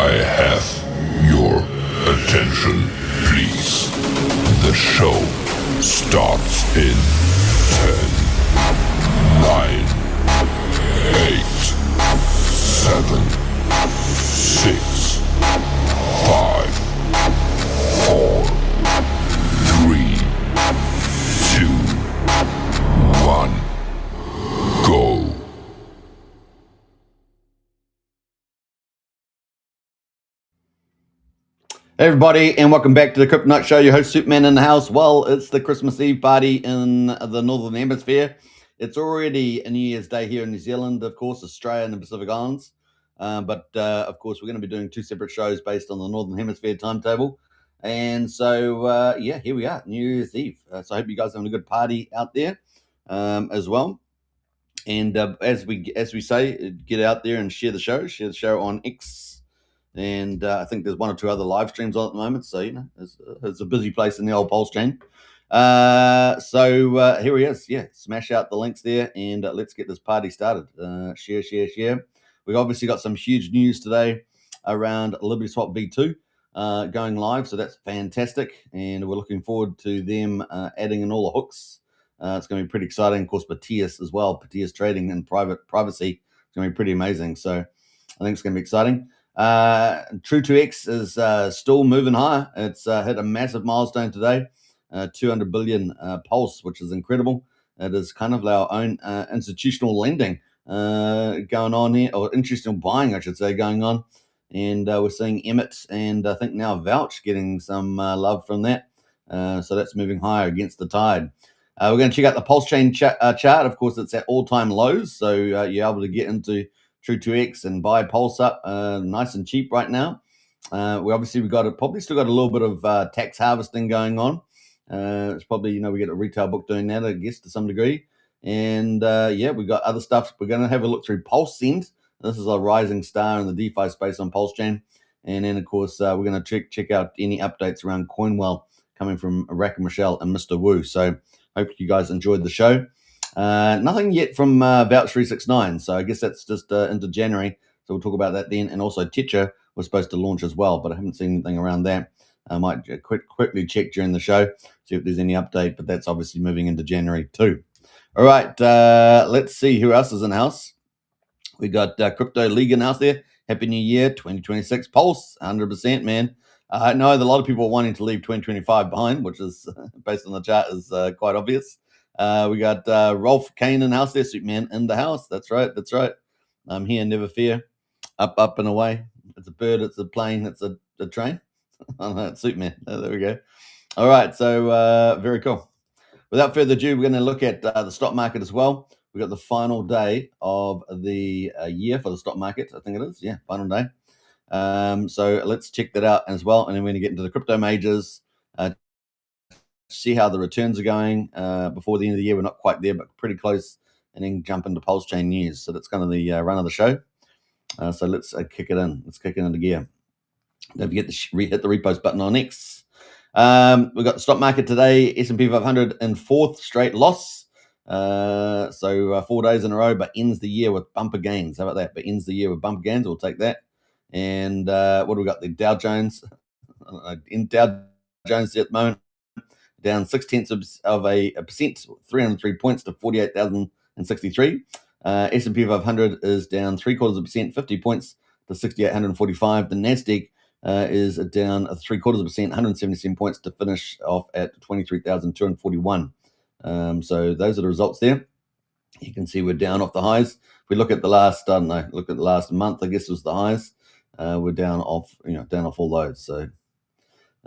I have your attention, please. The show starts in 10, 9, 8, 7, 6, 5, 4, 3, 2, 1, go. Hey everybody, and welcome back to the Crypto Night Show. Your host Superman in the house. Well, it's the Christmas Eve party in the Northern Hemisphere. It's already a New Year's Day here in New Zealand, of course, Australia and the Pacific Islands. But of course, we're going to be doing two separate shows based on the Northern Hemisphere timetable. And so, yeah, here we are, New Year's Eve. So I hope you guys are having a good party out there as well. And as we say, get out there and share the show on X. And I think there's one or two other live streams on at the moment. So, you know, it's a busy place in the old PulseChain. So here he is. Yeah, smash out the links there and let's get this party started. Share. We've obviously got some huge news today around LibertySwap V2 going live. So that's fantastic. And we're looking forward to them adding in all the hooks. It's going to be pretty exciting. Of course, Batias as well. Batias trading and privacy is going to be pretty amazing. So I think it's going to be exciting. Tru2X is still moving higher. It's hit a massive milestone today, 200 billion pulse, which is incredible. It is kind of our own institutional lending going on here, or institutional buying, I should say, going on. And we're seeing Emmett and I think now Vouch getting some love from that. So that's moving higher against the tide. We're going to check out the PulseChain chart. Of course, it's at all-time lows, so you're able to get into Tru2X and buy Pulse up nice and cheap right now. We've still got a little bit of tax harvesting going on. It's probably, we get a retail book doing that, I guess, to some degree. And yeah, we've got other stuff. We're going to have a look through PulseSend. This is a rising star in the DeFi space on PulseChain. And then, of course, we're going to check out any updates around Coinwell coming from Rack and Michelle and Mr. Wu. So hope you guys enjoyed the show. Nothing yet from Vouch 369, so I guess that's just into January. So we'll talk about that then. And also Tether was supposed to launch as well, but I haven't seen anything around that. I might quickly check during the show, see if there's any update, but that's obviously moving into January too. All right, let's see who else is in the house. We got Crypto League in the house there. Happy New Year, 2026 Pulse, 100%, man. I know that a lot of people are wanting to leave 2025 behind, which is, based on the chart, is quite obvious. We got Rolf Kane in the house there, Superman in the house. That's right. I'm here, never fear. Up and away. It's a bird, it's a plane, it's a train. Oh, no, it's Superman. There we go. All right, so very cool. Without further ado, we're going to look at the stock market as well. We've got the final day of the year for the stock market. I think it is. Yeah, final day. So let's check that out as well. And then we're going to get into the crypto majors, see how the returns are going before the end of the year. We're not quite there, but pretty close. And then jump into PulseChain news. So that's kind of the run of the show. So let's kick it in. Let's kick it into gear. Don't forget to hit the repost button on X. We've got the stock market today, S&P 500 in fourth straight loss. So 4 days in a row, but ends the year with bumper gains. How about that? But ends the year with bumper gains. We'll take that. And what do we got? The Dow Jones. In Dow Jones at the moment, down 0.6%, 303 points to 48,063. S&P 500 is down 0.75%, 50 points to 6,845. The Nasdaq is down 0.75%, 177 points to finish off at 23,241. So those are the results there. You can see we're down off the highs. If we look at the last, look at the last month, I guess was the highs. We're down off, down off all those. So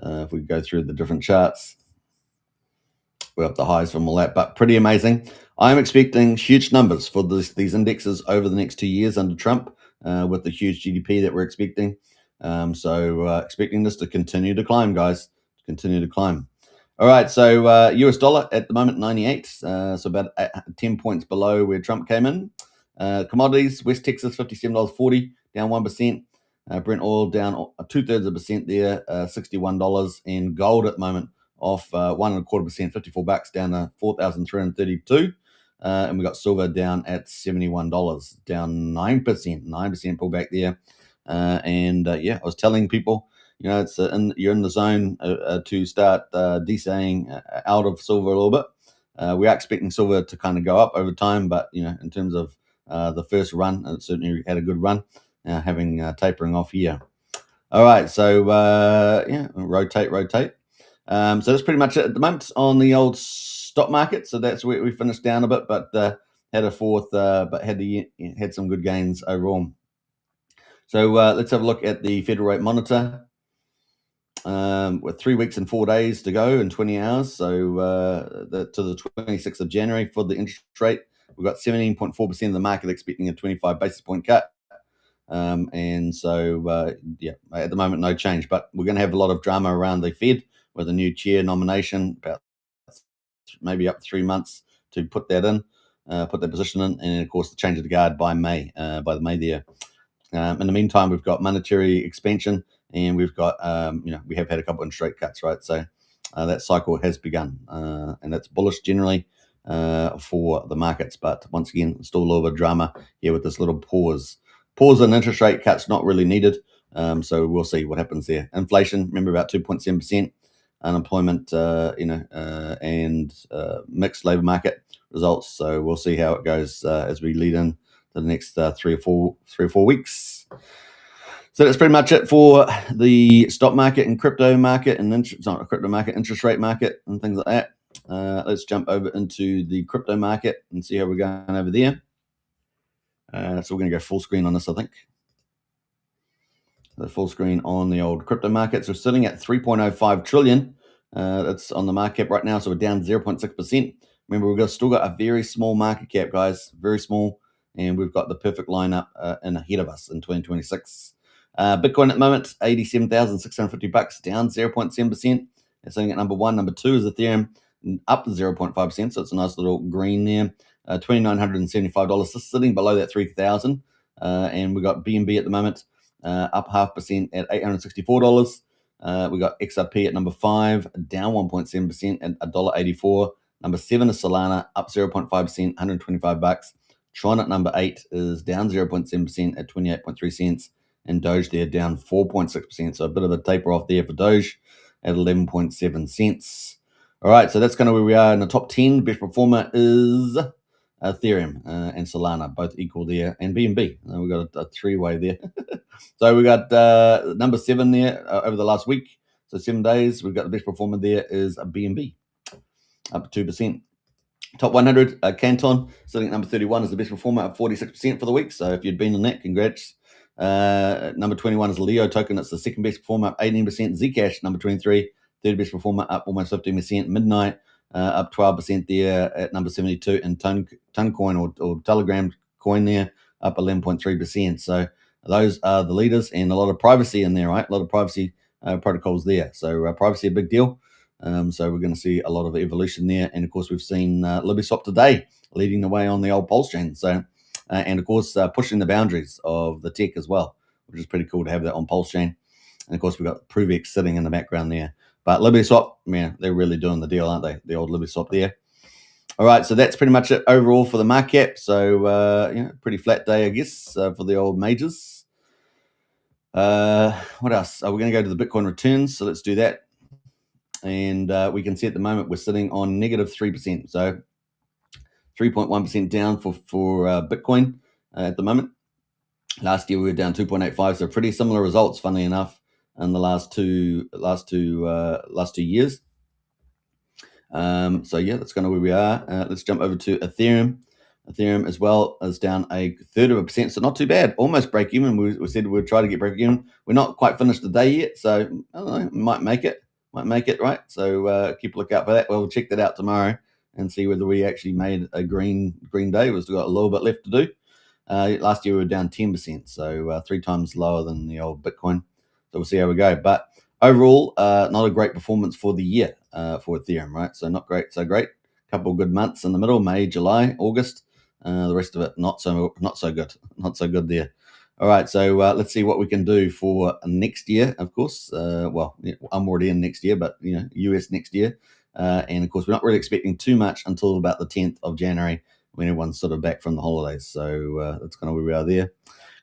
if we go through the different charts, we're up the highs from all that, but pretty amazing. I'm expecting huge numbers for these indexes over the next 2 years under Trump with the huge GDP that we're expecting. So expecting this to continue to climb, guys, continue to climb. All right, so US dollar at the moment, 98, so about 10 points below where Trump came in. Commodities, West Texas, $57.40, down 1%. Brent oil down 0.2% there, $61. And gold at the moment off 1.25%, $54, down to 4,332. And we got silver down at $71, down 9%, 9% pullback there. I was telling people, it's you're in the zone to start desaying out of silver a little bit. We are expecting silver to kind of go up over time, but in terms of the first run, it certainly had a good run, having tapering off here. All right, so rotate. So that's pretty much it at the moment on the old stock market. So that's where we finished down a bit, but had a fourth, but had some good gains overall. So let's have a look at the Federal Rate Monitor. With 3 weeks and 4 days to go and 20 hours. So to the 26th of January for the interest rate, we've got 17.4% of the market expecting a 25 basis point cut. At the moment, no change. But we're going to have a lot of drama around the Fed with a new chair nomination, about maybe up to 3 months to put that in, put that position in, and of course the change of the guard by May there. In the meantime, we've got monetary expansion, and we've got we have had a couple of interest rate cuts, right? So that cycle has begun, and that's bullish generally for the markets. But once again, still a little bit of drama here with this little pause in interest rate cuts, not really needed. So we'll see what happens there. Inflation, remember, about 2.7%. Unemployment, and mixed labor market results. So we'll see how it goes as we lead in to the next 3 or 4 weeks. So that's pretty much it for the stock market and crypto market, and interest rate market and things like that. Let's jump over into the crypto market and see how we're going over there. So we're going to go full screen on this, I think. The full screen on the old crypto market. So we're sitting at 3.05 trillion. That's on the market cap right now. So we're down 0.6%. Remember, we've still got a very small market cap, guys, very small. And we've got the perfect lineup in ahead of us in 2026. Bitcoin at the moment, $87,650, down 0.7%. It's sitting at number 1. Number 2 is Ethereum, up 0.5%. So it's a nice little green there. $2,975, sitting below that 3,000. And we've got BNB at the moment, up 0.5% at $864. We got XRP at number 5, down 1.7% at $1.84. Number 7 is Solana, up 0.5%, $125. Tron at number 8 is down 0.7% at 28.3 cents. And Doge there down 4.6%. So a bit of a taper off there for Doge at 11.7 cents. All right, so that's kind of where we are in the top 10. Best performer is Ethereum and Solana, both equal there, and BNB. We've got a three-way there. So we got number 7 there over the last week. So 7 days, we've got the best performer there is BNB, up 2%. Top 100, Canton, sitting at number 31, is the best performer, up 46% for the week. So if you'd been in that, congrats. Number 21 is Leo token. It's the second best performer, up 18%. Zcash, number 23, third best performer, up almost 15%. Midnight, up 12% there at number 72. And Toncoin or Telegram coin there, up 11.3%. So those are the leaders, and a lot of privacy in there, right? A lot of privacy protocols there. So privacy, a big deal. So we're going to see a lot of evolution there. And of course, we've seen LibertySwap today leading the way on the old PulseChain. So, and of course, pushing the boundaries of the tech as well, which is pretty cool to have that on PulseChain. And of course, we've got Tru2X sitting in the background there. But LibertySwap, man, they're really doing the deal, aren't they? The old LibertySwap there. All right, so that's pretty much it overall for the market cap. So, pretty flat day, I guess, for the old majors. What else? We're going to go to the Bitcoin returns. So let's do that. And we can see at the moment we're sitting on negative 3%. So 3.1% down for Bitcoin at the moment. Last year we were down 2.85. So pretty similar results, funnily enough, in the last two years. So yeah, that's kind of where we are. Let's jump over to Ethereum. Ethereum as well is down 1/3%, so not too bad. Almost break even. We said we'd try to get break even. We're not quite finished the day yet, so I don't know, might make it, right? So keep a lookout for that. We'll check that out tomorrow and see whether we actually made a green day. We've still got a little bit left to do. Last year we were down 10%, so 3 times lower than the old Bitcoin. So we'll see how we go. But overall, not a great performance for the year for Ethereum, right? So not great, so great. Couple of good months in the middle, May, July, August. The rest of it, not so good there. All right, so let's see what we can do for next year. Of course, I'm already in next year, but US next year, and of course, we're not really expecting too much until about the 10th of January when everyone's sort of back from the holidays. So that's kind of where we are there.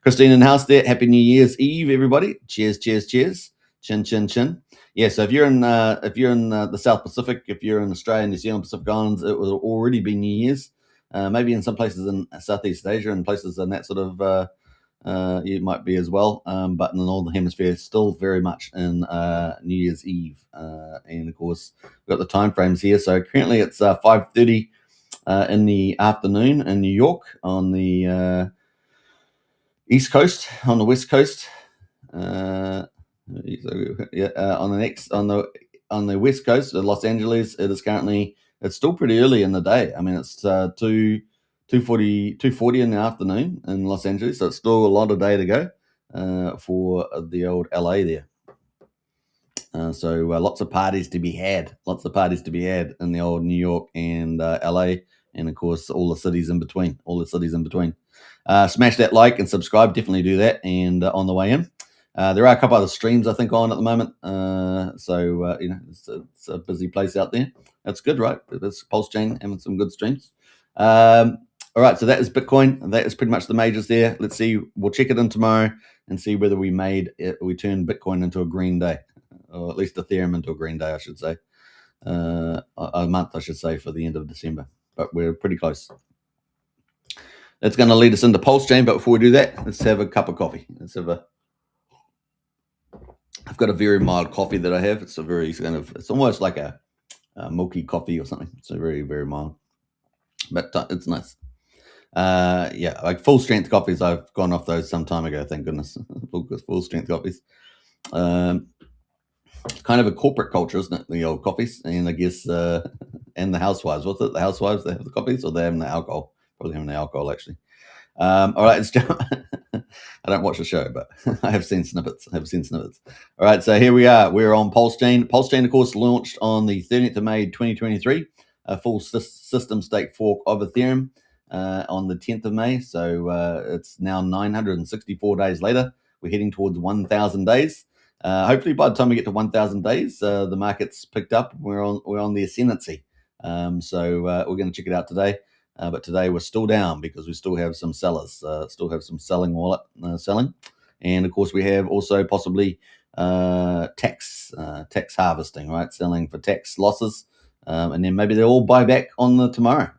Christine in the house there. Happy New Year's Eve, everybody. Cheers, cheers, cheers. Chin, chin, chin. Yeah, so if you're in the South Pacific, if you're in Australia, New Zealand, Pacific Islands, it will already be New Year's. Maybe in some places in Southeast Asia and places in that sort of you might be as well. But in the Northern Hemisphere, still very much in New Year's Eve. And of course, we've got the time frames here. So currently it's 5:30 in the afternoon in New York on the East Coast, on the West Coast. On the West Coast of Los Angeles, it is currently, it's still pretty early in the day. I mean, it's 2:40 in the afternoon in Los Angeles, so it's still a lot of day to go for the old LA there. So lots of parties to be had. Lots of parties to be had in the old New York and LA, and of course all the cities in between. Smash that like and subscribe. Definitely do that. And on the way in, there are a couple other streams I think on at the moment. So it's a busy place out there. That's good, right? It's PulseChain having some good streams. All right, so that is Bitcoin. That is pretty much the majors there. Let's see. We'll check it in tomorrow and see whether we turned Bitcoin into a green day, or at least Ethereum into a green day, I should say. A month, I should say, for the end of December. But we're pretty close. That's going to lead us into PulseChain. But before we do that, let's have a cup of coffee. I've got a very mild coffee that I have. It's it's almost like a milky coffee or something. It's a very, very mild, but it's nice. Like full strength coffees, I've gone off those some time ago. Thank goodness, full strength coffees. Kind of a corporate culture, isn't it? The old coffees, and I guess and the housewives. What's it? The housewives, they have the coffees, or they have the alcohol? Probably having the alcohol, actually. All right, let's jump. I don't watch the show, but I have seen snippets. All right, so here we are. We're on PulseChain. PulseChain, of course, launched on the 30th of May, 2023. A full system stake fork of Ethereum on the 10th of May. So it's now 964 days later. We're heading towards 1,000 days. Hopefully, by the time we get to 1,000 days, the market's picked up. We're on the ascendancy. So we're going to check it out today. But today we're still down because we still have some sellers, still have some selling wallet selling. And of course we have also possibly tax harvesting, right? Selling for tax losses. And then maybe they'll all buy back on tomorrow.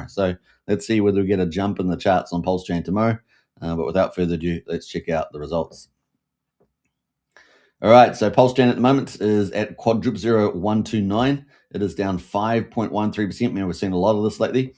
So let's see whether we get a jump in the charts on PulseChain tomorrow. But without further ado, let's check out the results. All right, so PulseChain at the moment is at quadruple 0129. It is down 5.13%. Man, we've seen a lot of this lately.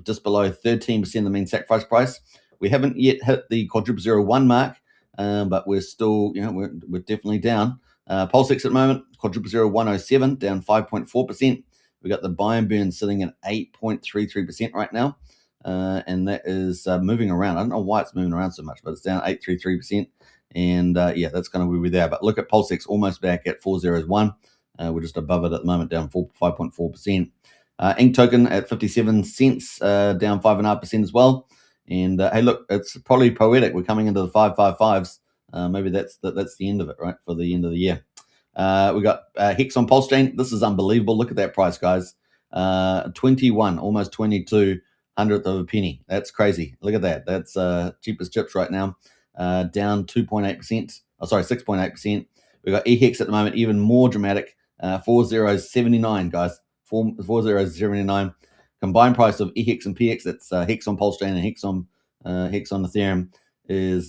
Just below 13% of the mean sacrifice price. We haven't yet hit the quadruple 01 mark, but we're still, we're definitely down. PulseX at the moment, quadruple 107, down 5.4%. We got the buy and burn sitting at 8.33% right now, and that is moving around. I don't know why it's moving around so much, but it's down 8.33%. And that's going to be there. But look at PulseX almost back at 401. We're just above it at the moment, down 5.4%. Ink token at 57 cents, down 5.5% as well. And hey, look, it's probably poetic. We're coming into the 555s. Maybe that's the end of it, right? For the end of the year. We got Hex on PulseChain. This is unbelievable. Look at that price, guys. 21, almost 22 hundredth of a penny. That's crazy. Look at that. That's cheapest chips right now. Down 2.8%. Oh, sorry, 6.8%. We've got eHex at the moment, even more dramatic. 4079, guys. 4079. Combined price of eHex and PX, that's Hex on PulseChain and Hex on Ethereum, is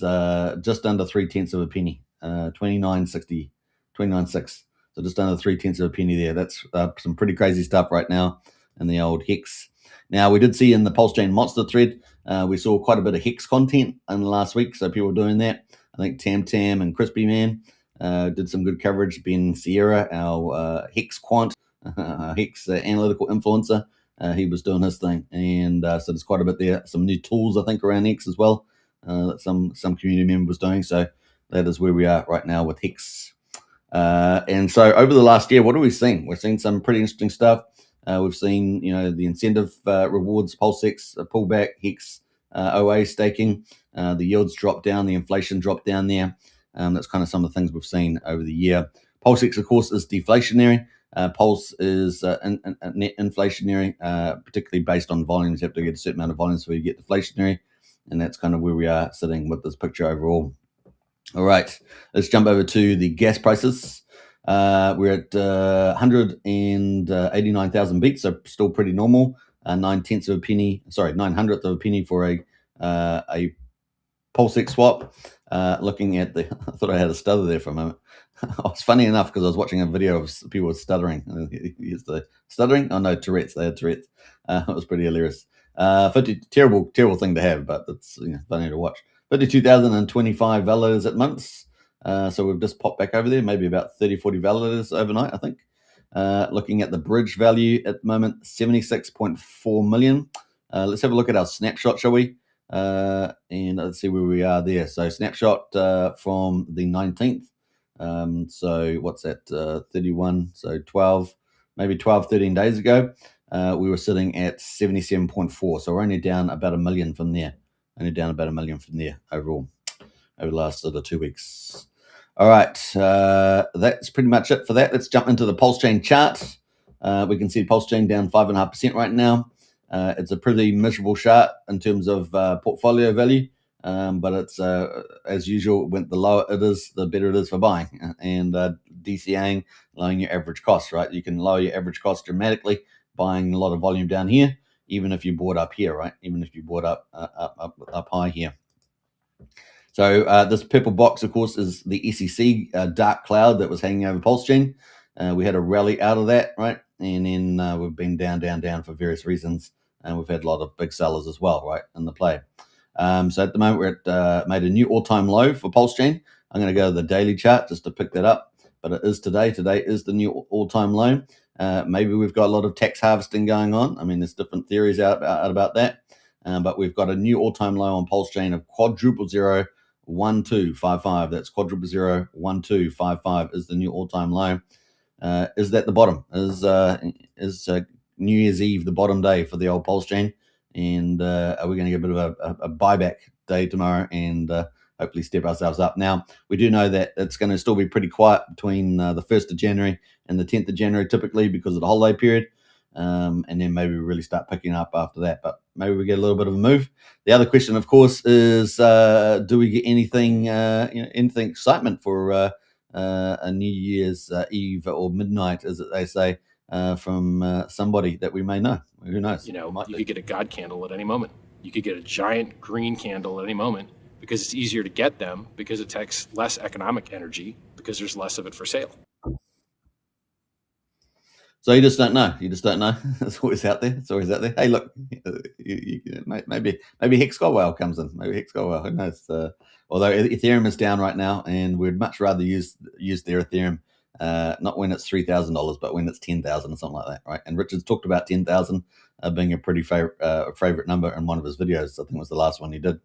just under 0.3 of a penny. 29.60, 29.6. So just under 0.3 of a penny there. That's some pretty crazy stuff right now in the old Hex. Now, we did see in the PulseChain Monster thread, we saw quite a bit of Hex content in the last week, so people were doing that. I think Tam and Crispy Man did some good coverage. Ben Sierra, our Hex quant, Hex analytical influencer, he was doing his thing. And so there's quite a bit there. Some new tools, I think, around Hex as well, that some community member was doing. So that is where we are right now with Hex. And so over the last year, what have we seen? We've seen some pretty interesting stuff. We've seen, the incentive rewards, PulseX pull back, Hex OA staking, the yields drop down, the inflation dropped down there. That's kind of some of the things we've seen over the year. PulseX, of course, is deflationary. Pulse is net inflationary, particularly based on volumes. You have to get a certain amount of volumes before you get deflationary. and that's kind of where we are sitting with this picture overall. All right, let's jump over to the gas prices. We're at 189,000 beats, so still pretty normal. 9/10 of a penny, sorry, 9/100th of a penny for a PulseX swap. Looking at the, I thought I had a stutter there for a moment. It's funny enough because I was watching a video of people with stuttering. Here's the stuttering. Oh no, Tourette's. They had Tourette's. It was pretty hilarious. 50 terrible thing to have, but it's funny to watch. 52,025 validators at months. So we've just popped back over there, maybe about 30-40 validators overnight, I think. Looking at the bridge value at the moment, 76.4 million. Let's have a look at our snapshot, shall we? And let's see where we are there. So snapshot from the 19th. So what's that? 31. So 12, maybe 12, 13 days ago, we were sitting at 77.4. So we're only down about 1 million from there. Overall over the last sort of 2 weeks. All right, that's pretty much it for that. Let's jump into the PulseChain chart. We can see PulseChain down 5.5% right now. It's a pretty miserable chart in terms of portfolio value, but it's as usual. When the lower it is, the better it is for buying and DCAing, lowering your average cost. Right, you can lower your average cost dramatically buying a lot of volume down here, even if you bought up here. Right, even if you bought up high here. So this purple box, of course, is the SEC dark cloud that was hanging over PulseChain. We had a rally out of that, right? And then we've been down for various reasons. And we've had a lot of big sellers as well, right, in the play. So at the moment, we're at made a new all-time low for PulseChain. I'm going to go to the daily chart just to pick that up. But it is today. Today is the new all-time low. Maybe we've got a lot of tax harvesting going on. I mean, there's different theories out about that. But we've got a new all-time low on PulseChain of 0.001255. That's 0.001255 is the new all-time low. Is that the bottom? Is New Year's Eve the bottom day for the old PulseChain? And are we going to get a bit of a buyback day tomorrow and hopefully step ourselves up? Now, we do know that it's going to still be pretty quiet between the 1st of January and the 10th of January typically because of the holiday period. And then maybe we really start picking up after that. But maybe we get a little bit of a move. The other question, of course, is do we get anything excitement for a New Year's Eve or midnight, as they say, from somebody that we may know? Who knows? You could get a God candle at any moment. You could get a giant green candle at any moment because it's easier to get them because it takes less economic energy because there's less of it for sale. So you just don't know. It's always out there. Hey, look, maybe Hex Godwell comes in. Maybe Hex Godwell. Who knows? Although Ethereum is down right now, and we'd much rather use their Ethereum, not when it's $3,000, but when it's 10,000 or something like that, right? And Richard's talked about 10,000 being a pretty favorite number in one of his videos. I think it was the last one he did.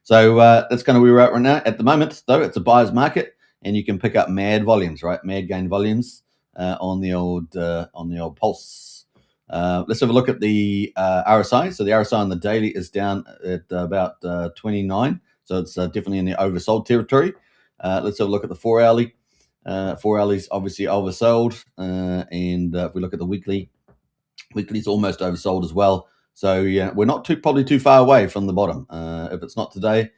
So that's kind of where we're at right now. At the moment, though, it's a buyer's market, and you can pick up mad volumes, right? Mad gain volumes. On the old Pulse. Let's have a look at the RSI. So the RSI on the daily is down at about 29. So it's definitely in the oversold territory. Let's have a look at the 4 hourly. 4 hourly's obviously oversold. And if we look at the weekly's almost oversold as well. So yeah, we're not probably too far away from the bottom. If it's not today,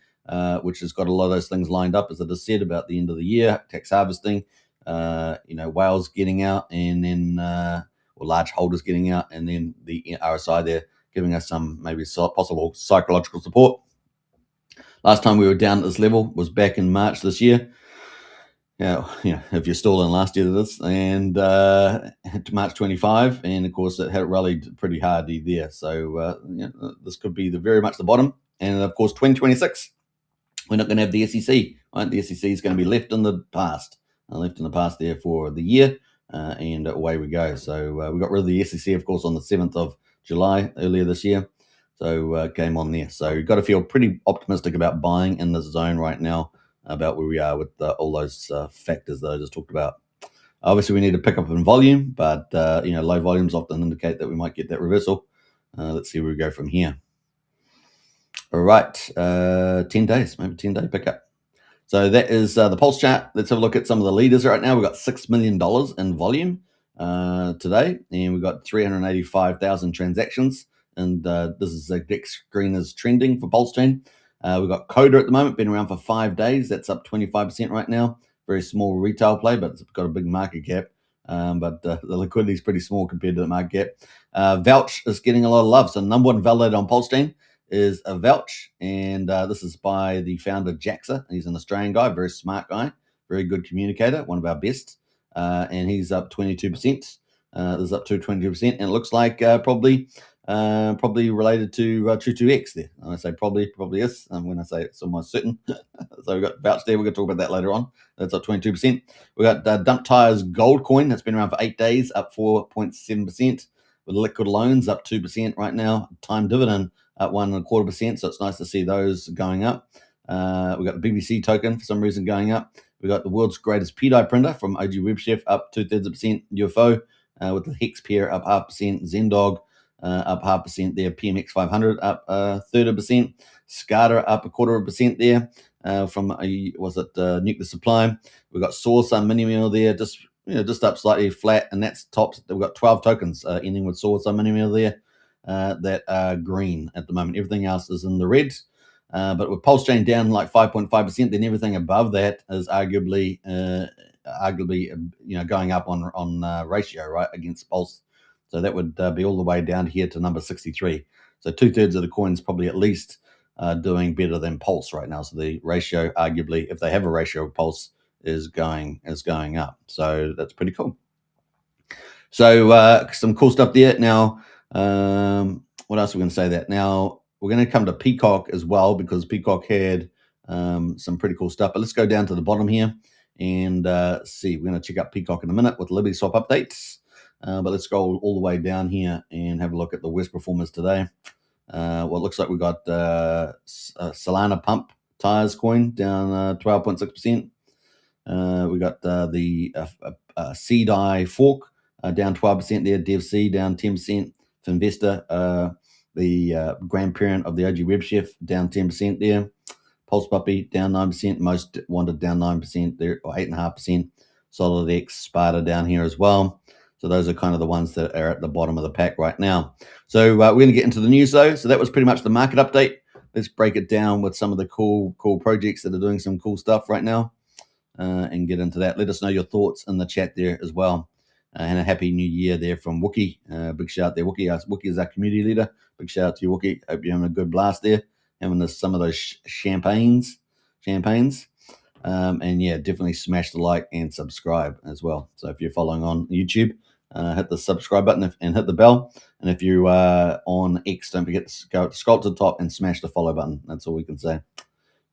which has got a lot of those things lined up, as I just said, about the end of the year, tax harvesting, whales getting out, and then or large holders getting out, and then the RSI there giving us some maybe possible psychological support. Last time we were down at this level was back in March this year. If you're still in last year, this and March 25, and of course it had rallied pretty hard there. So this could be very much the bottom, and of course 2026, we're not going to have the SEC. Right? The SEC is going to be left in the past. There for the year, and away we go. So we got rid of the SEC, of course, on the 7th of July earlier this year. So game on there. So you've got to feel pretty optimistic about buying in this zone right now, about where we are with all those factors that I just talked about. Obviously, we need to pick up in volume, but low volumes often indicate that we might get that reversal. Let's see where we go from here. All right, 10 days, maybe 10-day pickup. So that is the Pulse chart. Let's have a look at some of the leaders right now. We've got $6 million in volume today, and we've got 385,000 transactions. And this is DEX screen is trending for PulseChain. We've got Coda at the moment, been around for 5 days. That's up 25% right now. Very small retail play, but it's got a big market cap. But the liquidity is pretty small compared to the market cap. Vouch is getting a lot of love. So number one validator on PulseChain is a Vouch, and this is by the founder Jaxa. He's an Australian guy, very smart guy, very good communicator, one of our best, and he's up 22%. This is up to 22%, and it looks like probably related to Tru2X there. I say probably is. When I say it's almost certain. So we've got Vouch there. We're going to talk about that later on. That's up 22%. We've got Dump Tires Gold Coin. That's been around for 8 days, up 4.7%. With Liquid Loans up 2% right now. Time Dividend up 1.25%. So it's nice to see those going up. We've got the BBC token for some reason going up. We've got the world's greatest PDI printer from OG WebChef up 2/3%. UFO with the Hex pair up 0.5%. Zendog up 0.5% there. PMX 500 up 1/3%. SCADA up 1/4% there. From Nuclear Supply. We've got Saucer Mini Meal there, just up slightly flat, and that's tops. We've got 12 tokens ending with Saucer Mini Meal there that are green at the moment. Everything else is in the red. But with PulseChain down like 5.5%, then everything above that is arguably going up on ratio, right, against Pulse. So that would be all the way down here to number 63. So 2/3 of the coins probably at least doing better than Pulse right now. So the ratio, arguably, if they have a ratio of Pulse, is going up. So that's pretty cool. So some cool stuff there. Now, what else are we going to say that? Now, we're going to come to Peacock as well, because Peacock had some pretty cool stuff. But let's go down to the bottom here and see. We're going to check out Peacock in a minute with LibertySwap updates. But let's go all the way down here and have a look at the worst performers today. Well, it looks like we got Solana Pump Tires coin down 12.6%. We got the CDI Fork down 12% there. DevC down 10%. Finvesta, the grandparent of the OG WebChef, down 10% there. Pulse Puppy down 9%. Most Wanted down 9% there, or 8.5%. SolidX, Sparta down here as well. So those are kind of the ones that are at the bottom of the pack right now. So we're going to get into the news, though. So that was pretty much the market update. Let's break it down with some of the cool projects that are doing some cool stuff right now and get into that. Let us know your thoughts in the chat there as well. And a happy new year there from Wookie. Big shout out there, Wookie. Wookie is our community leader. Big shout out to you, Wookie. Hope you're having a good blast there, having some of those champagnes. And yeah, definitely smash the like and subscribe as well. So if you're following on YouTube, hit the subscribe button and hit the bell. And if you are on X, don't forget to scroll to the top and smash the follow button. That's all we can say.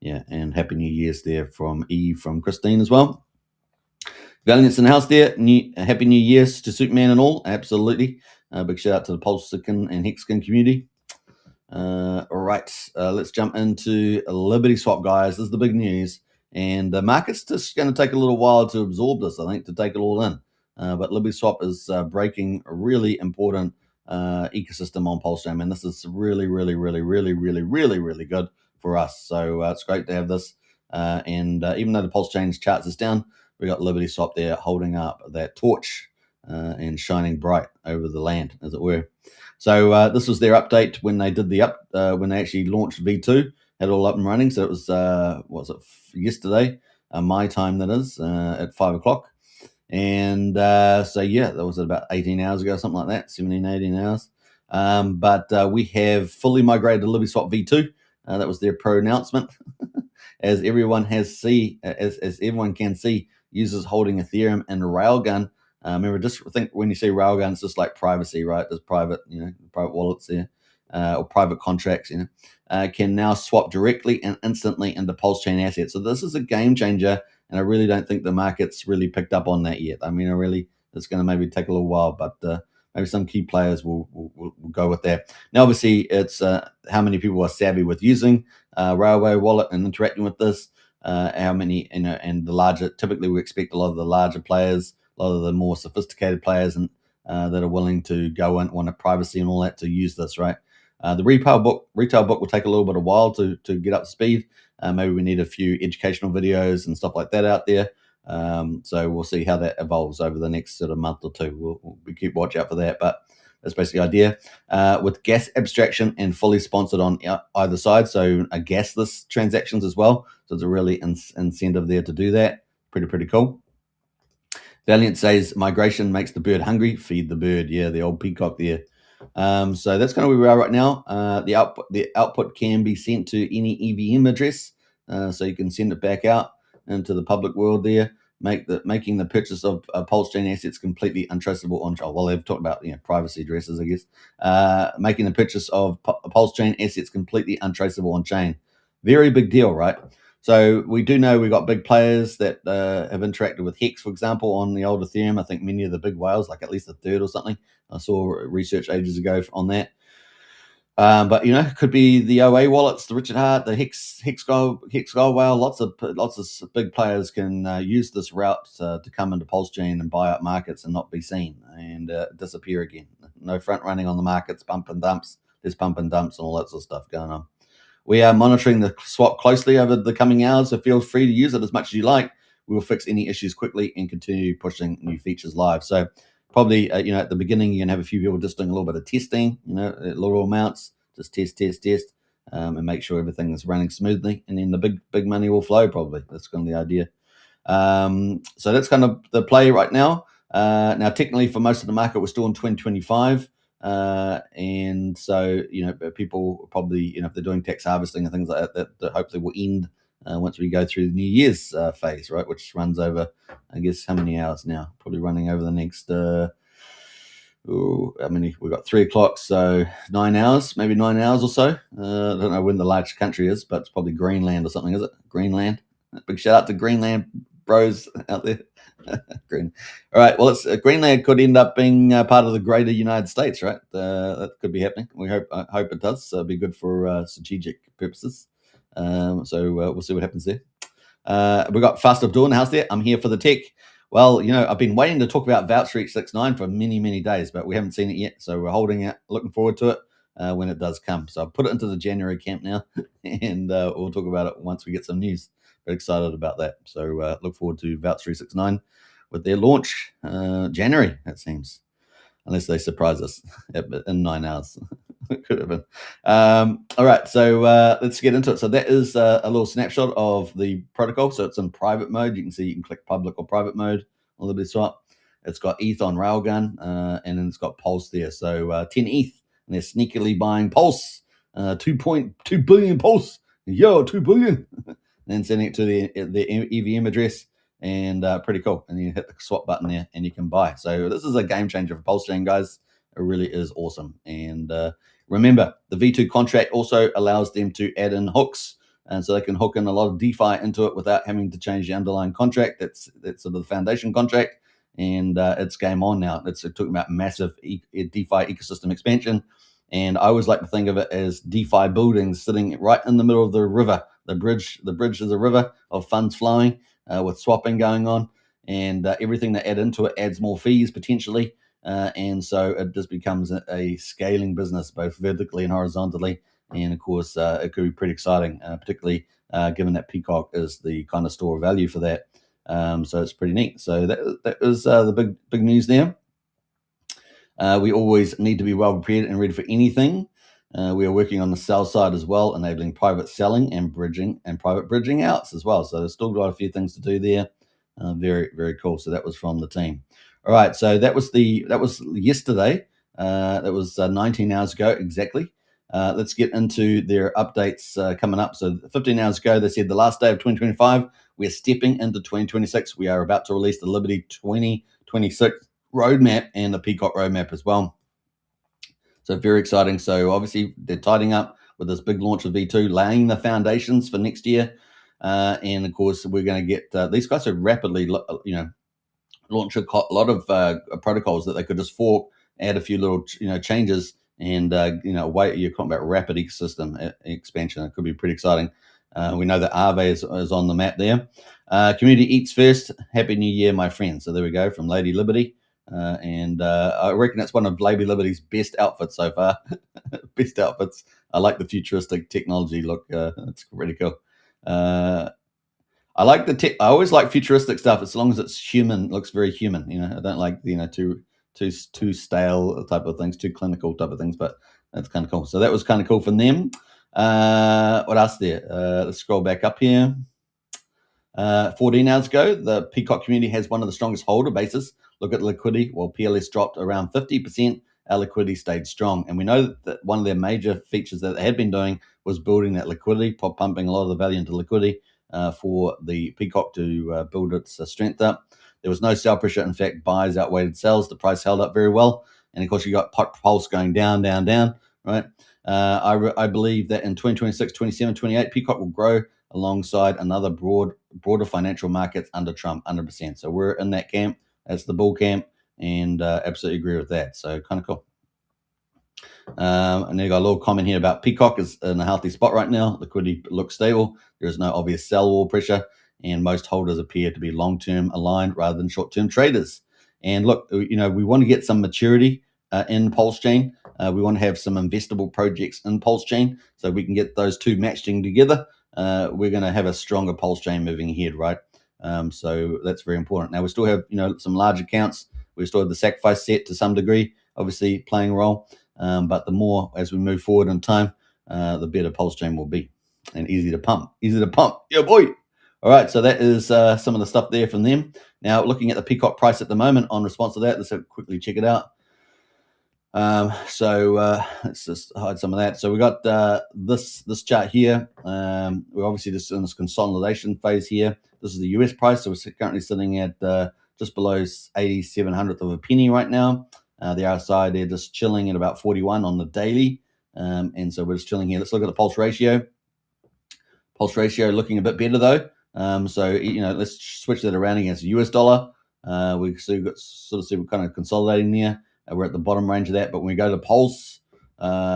Yeah, and happy New Year's there from Eve, from Christine as well. Valiant's in the house there. Happy New Year's to Superman and all. Absolutely. Big shout out to the PulseChain and Hexkin community. All right, let's jump into LibertySwap, guys. This is the big news. And the market's just going to take a little while to absorb this, I think, to take it all in. But LibertySwap is breaking a really important ecosystem on PulseChain, and this is really, really, really, really, really, really, really good for us. So it's great to have this. And even though the PulseChain's charts is down, we got LibertySwap there holding up that torch and shining bright over the land, as it were. So this was their update when they did when they actually launched V2, had it all up and running. So it was yesterday, my time that is, at 5 o'clock. And so yeah, that was about 18 hours ago, something like that, 17, 18 hours. But we have fully migrated to LibertySwap V2. That was their pro announcement. As everyone as everyone can see, users holding Ethereum and Railgun. Remember, just think when you say Railgun, it's just like privacy, right? There's private wallets there, or private contracts, can now swap directly and instantly into PulseChain assets. So this is a game changer, and I really don't think the market's really picked up on that yet. I mean, it's going to maybe take a little while, but maybe some key players will go with that. Now, obviously, it's how many people are savvy with using Railway Wallet and interacting with this. How many, and the larger, typically we expect a lot of the larger players, a lot of the more sophisticated players, and that are willing to go and want privacy and all that to use this, right? The retail book will take a little bit of while to get up to speed. Maybe we need a few educational videos and stuff like that out there. So we'll see how that evolves over the next sort of month or two. We'll keep watch out for that. But That's basically the idea. With gas abstraction and fully sponsored on either side, so gasless transactions as well. So it's a really incentive there to do that. Pretty cool. Valiant says migration makes the bird hungry. Feed the bird. Yeah, the old peacock there. So that's kind of where we are right now. The output can be sent to any EVM address, so you can send it back out into the public world there. Making the purchase of PulseChain assets completely untraceable on chain. Well, they've talked about privacy addresses, I guess. Making the purchase of PulseChain assets completely untraceable on chain. Very big deal, right? So we do know we've got big players that have interacted with Hex, for example, on the old Ethereum. I think many of the big whales, like at least a third or something. I saw research ages ago on that. But it could be the OA wallets, the Richard Hart, the Hex Gold Whale. Lots of big players can use this route to come into PulseChain and buy up markets and not be seen and disappear again. No front running on the markets, pump and dumps. There's pump and dumps and all that sort of stuff going on. We are monitoring the swap closely over the coming hours, so feel free to use it as much as you like. We will fix any issues quickly and continue pushing new features live. So probably, at the beginning, you're going to have a few people just doing a little bit of testing, at little amounts, just test, and make sure everything is running smoothly. And then the big money will flow probably. That's kind of the idea. So that's kind of the play right now. Now, technically, for most of the market, we're still in 2025. And so, people probably, if they're doing tax harvesting and things like that hopefully will end once we go through the New Year's phase, right? Which runs over, I guess, how many hours now? Probably running over the next, we've got 3 o'clock, so 9 hours, maybe 9 hours or so. I don't know when the largest country is, but it's probably Greenland or something, is it? Greenland. Big shout out to Greenland bros out there. Green. All right. Well, Greenland could end up being part of the greater United States, right? That could be happening. I hope it does. So it'll be good for strategic purposes. So we'll see what happens there. We got Fast of Dawn house there. I'm here for the tech. Well, I've been waiting to talk about Voucher 69 for many days, but we haven't seen it yet. So we're holding it, looking forward to it when it does come. So I'll put it into the January camp now, and we'll talk about it once we get some news. Very excited about that. So look forward to Voucher 69 with their launch January, it seems, unless they surprise us in 9 hours. It could have been. All right, so let's get into it. So that is a little snapshot of the protocol. So it's in private mode. You can see you can click public or private mode on LibertySwap. It's got ETH on Railgun, and then it's got Pulse there. So 10 ETH, and they're sneakily buying Pulse, 2.2 billion Pulse. Yo, 2 billion. And then sending it to the EVM address. And pretty cool. And you hit the swap button there and you can buy. So this is a game changer for PulseChain, guys. It really is awesome. And remember, the V2 contract also allows them to add in hooks. And so they can hook in a lot of DeFi into it without having to change the underlying contract. That's sort of the foundation contract. And it's game on now. It's talking about massive DeFi ecosystem expansion. And I always like to think of it as DeFi buildings sitting right in the middle of the river. The bridge is a river of funds flowing. With swapping going on, and everything they add into it adds more fees potentially, and so it just becomes a scaling business both vertically and horizontally. And of course, it could be pretty exciting, particularly given that Peacock is the kind of store of value for that. So it's pretty neat. So that was the big news there. We always need to be well prepared and ready for anything. We are working on the sell side as well, enabling private selling and bridging and private bridging outs as well. So there's still got a few things to do there. Very, very cool. So that was from the team. All right. So that was yesterday. That was 19 hours ago exactly. Let's get into their updates coming up. So 15 hours ago, they said the last day of 2025. We're stepping into 2026. We are about to release the Liberty 2026 roadmap and the Peacock roadmap as well. So very exciting. So obviously they're tidying up with this big launch of V2, laying the foundations for next year. And of course, we're going to get these guys are rapidly, launch a lot of protocols that they could just fork, add a few little, changes, and wait. You're talking about rapid ecosystem expansion. It could be pretty exciting. We know that Aave is on the map there. Community eats first. Happy New Year, my friends. So there we go from Lady Liberty. And I reckon it's one of Lady Liberty's best outfits so far. Best outfits. I like the futuristic technology look. It's pretty cool. I like the tech. I always like futuristic stuff as long as it's human. Looks very human. I don't like too too stale type of things, too clinical type of things, but that's kind of cool. So that was kind of cool from them. What else there? Let's scroll back up here. 14 hours ago, the Peacock community has one of the strongest holder bases. Look at liquidity. Well, PLS dropped around 50%. Our liquidity stayed strong. And we know that one of their major features that they had been doing was building that liquidity, pumping a lot of the value into liquidity for the Peacock to build its strength up. There was no sell pressure. In fact, buys outweighed sells. The price held up very well. And of course, you got Pulse going down, down, down, right? I believe that in 2026, 27, 28, Peacock will grow alongside another broader financial markets under Trump, 100%. So we're in that camp. That's the bull camp, and absolutely agree with that. So kind of cool. And then you got a little comment here about Peacock is in a healthy spot right now. Liquidity looks stable. There is no obvious sell wall pressure, and most holders appear to be long-term aligned rather than short-term traders. And look, we want to get some maturity in PulseChain. We want to have some investable projects in PulseChain so we can get those two matching together. We're going to have a stronger PulseChain moving ahead, right? So that's very important. Now we still have, some large accounts. We still have the sacrifice set to some degree, obviously playing a role. But the more as we move forward in time, the better PulseChain will be, and easy to pump. Yeah, boy. All right, so that is some of the stuff there from them. Now looking at the Peacock price at the moment on response to that, let's quickly check it out. Let's just hide some of that. So we got this chart here. We're obviously just in this consolidation phase here. This is the US price. So we're currently sitting at just below 8700th of a penny right now. The RSI, they're just chilling at about 41 on the daily. And so we're just chilling here. Let's look at the pulse ratio. Pulse ratio looking a bit better though. Let's switch that around against the US dollar. We see we're kind of consolidating there. We're at the bottom range of that, but when we go to Pulse,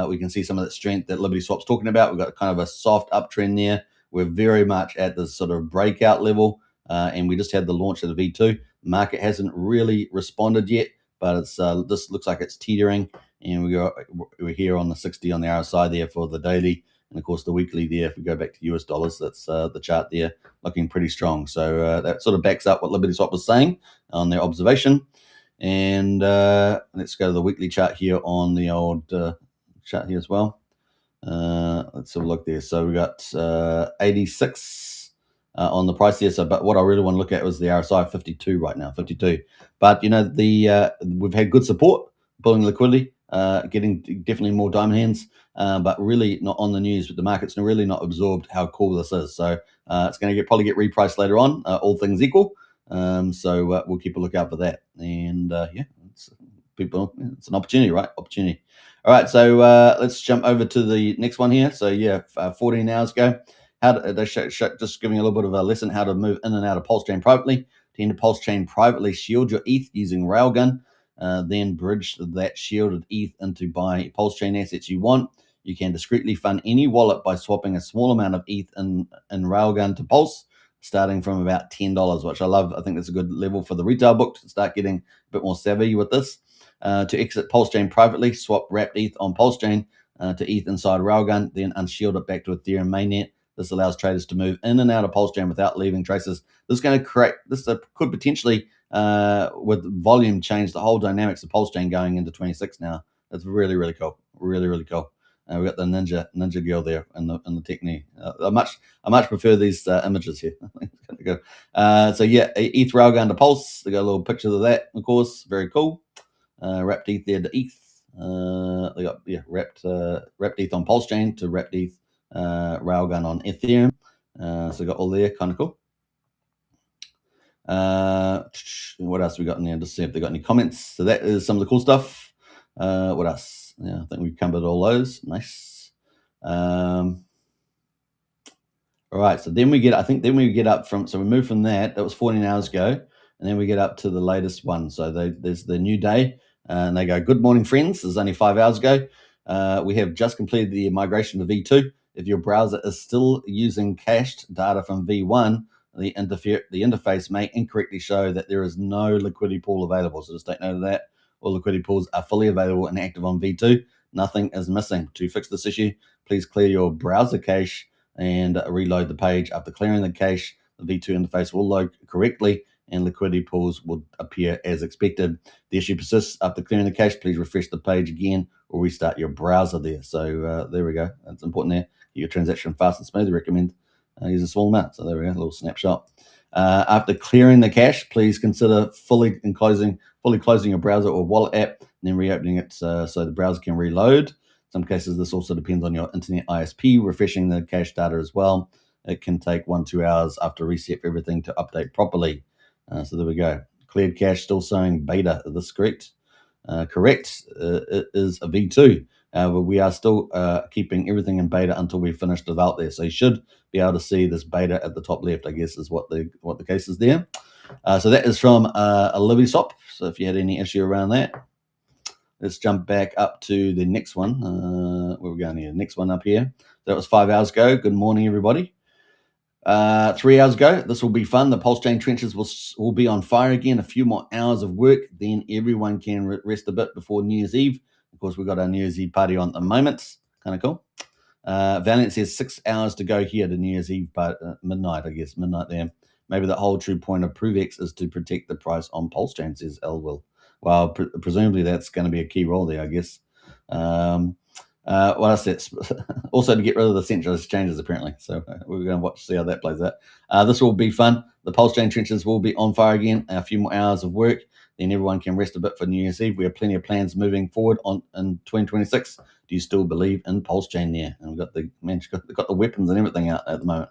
we can see some of that strength that LibertySwap's talking about. We've got kind of a soft uptrend there. We're very much at this sort of breakout level, and we just had the launch of the V2. The market hasn't really responded yet, but it's this looks like it's teetering, and we're here on the 60 on the RSI there for the daily, and of course the weekly there. If we go back to US dollars, that's the chart there looking pretty strong. So that sort of backs up what LibertySwap was saying on their observation. And let's go to the weekly chart here on the old chart here as well. Let's have a look there. So we got 86 on the price there. So, but what I really want to look at was the RSI 52 right now, 52. But we've had good support, building liquidity, getting definitely more diamond hands, but really not on the news. But the market's really not absorbed how cool this is. So it's going to probably get repriced later on, all things equal. So we'll keep a lookout for that. And it's an opportunity, right? Opportunity. All right, so let's jump over to the next one here. So 14 hours ago, just giving a little bit of a lesson how to move in and out of PulseChain privately. To enter PulseChain privately, shield your ETH using Railgun, then bridge that shielded ETH into buy PulseChain assets you want. You can discreetly fund any wallet by swapping a small amount of ETH in Railgun to Pulse, starting from about $10, which I love. I think that's a good level for the retail book to start getting a bit more savvy with this. To exit PulseChain privately, swap wrapped ETH on PulseChain to ETH inside Railgun, then unshield it back to Ethereum mainnet. This allows traders to move in and out of PulseChain without leaving traces. This could potentially, with volume, change the whole dynamics of PulseChain going into 26 now. That's really, really cool. Really, really cool. We've got the ninja girl there in the technique. I much prefer these images here. ETH Railgun to Pulse. They got a little picture of that, of course. Very cool. Wrapped ETH there to ETH. They got wrapped ETH on PulseChain to wrapped ETH Railgun on Ethereum. So got all there, kind of cool. What else we got in there? Just see if they got any comments. So that is some of the cool stuff. What else? Yeah, I think we've covered all those. Nice. All right. So then we get up from. So we move from that. That was 14 hours ago, and then we get up to the latest one. So there's the new day, and they go, "Good morning, friends." This is only 5 hours ago. We have just completed the migration to V2. If your browser is still using cached data from V1, the interface may incorrectly show that there is no liquidity pool available. So just take note of that. All liquidity pools are fully available and active on V2. Nothing is missing. To fix this issue, please clear your browser cache and reload the page. After clearing the cache, the V2 interface will load correctly and liquidity pools will appear as expected. The issue persists after clearing the cache. Please refresh the page again or restart your browser there. So there we go. That's important there. Get your transaction fast and smooth. I recommend use a small amount. So there we go, a little snapshot. After clearing the cache, please consider fully closing your browser or wallet app, and then reopening it so the browser can reload. In some cases, this also depends on your internet ISP refreshing the cache data as well. It can take 1-2 hours after reset for everything to update properly. So there we go. Cleared cache, still showing beta. Is this correct? Correct. It is a V2. But we are still keeping everything in beta until we finish develop there. So you should be able to see this beta at the top left, I guess, is what the case is there. So that is from a LibertySwap. So if you had any issue around that, let's jump back up to the next one. Where we're going here? Next one up here. That was 5 hours ago. Good morning, everybody. 3 hours ago, this will be fun. The PulseChain trenches will be on fire again. A few more hours of work, then everyone can rest a bit before New Year's Eve. Of course, we've got our New Year's Eve party on at the moment. Kind of cool. Valiant says 6 hours to go here to New Year's Eve, but midnight, I guess, midnight there. Maybe the whole true point of Tru2X is to protect the price on PulseChain, says Elwill. Well, presumably that's going to be a key role there, I guess. What else? That's also to get rid of the centralized exchanges, apparently. So we're going to see how that plays out. This will be fun. The PulseChain trenches will be on fire again. A few more hours of work, then everyone can rest a bit for New Year's Eve. We have plenty of plans moving forward in 2026. Do you still believe in PulseChain there? And we've got the weapons and everything out at the moment.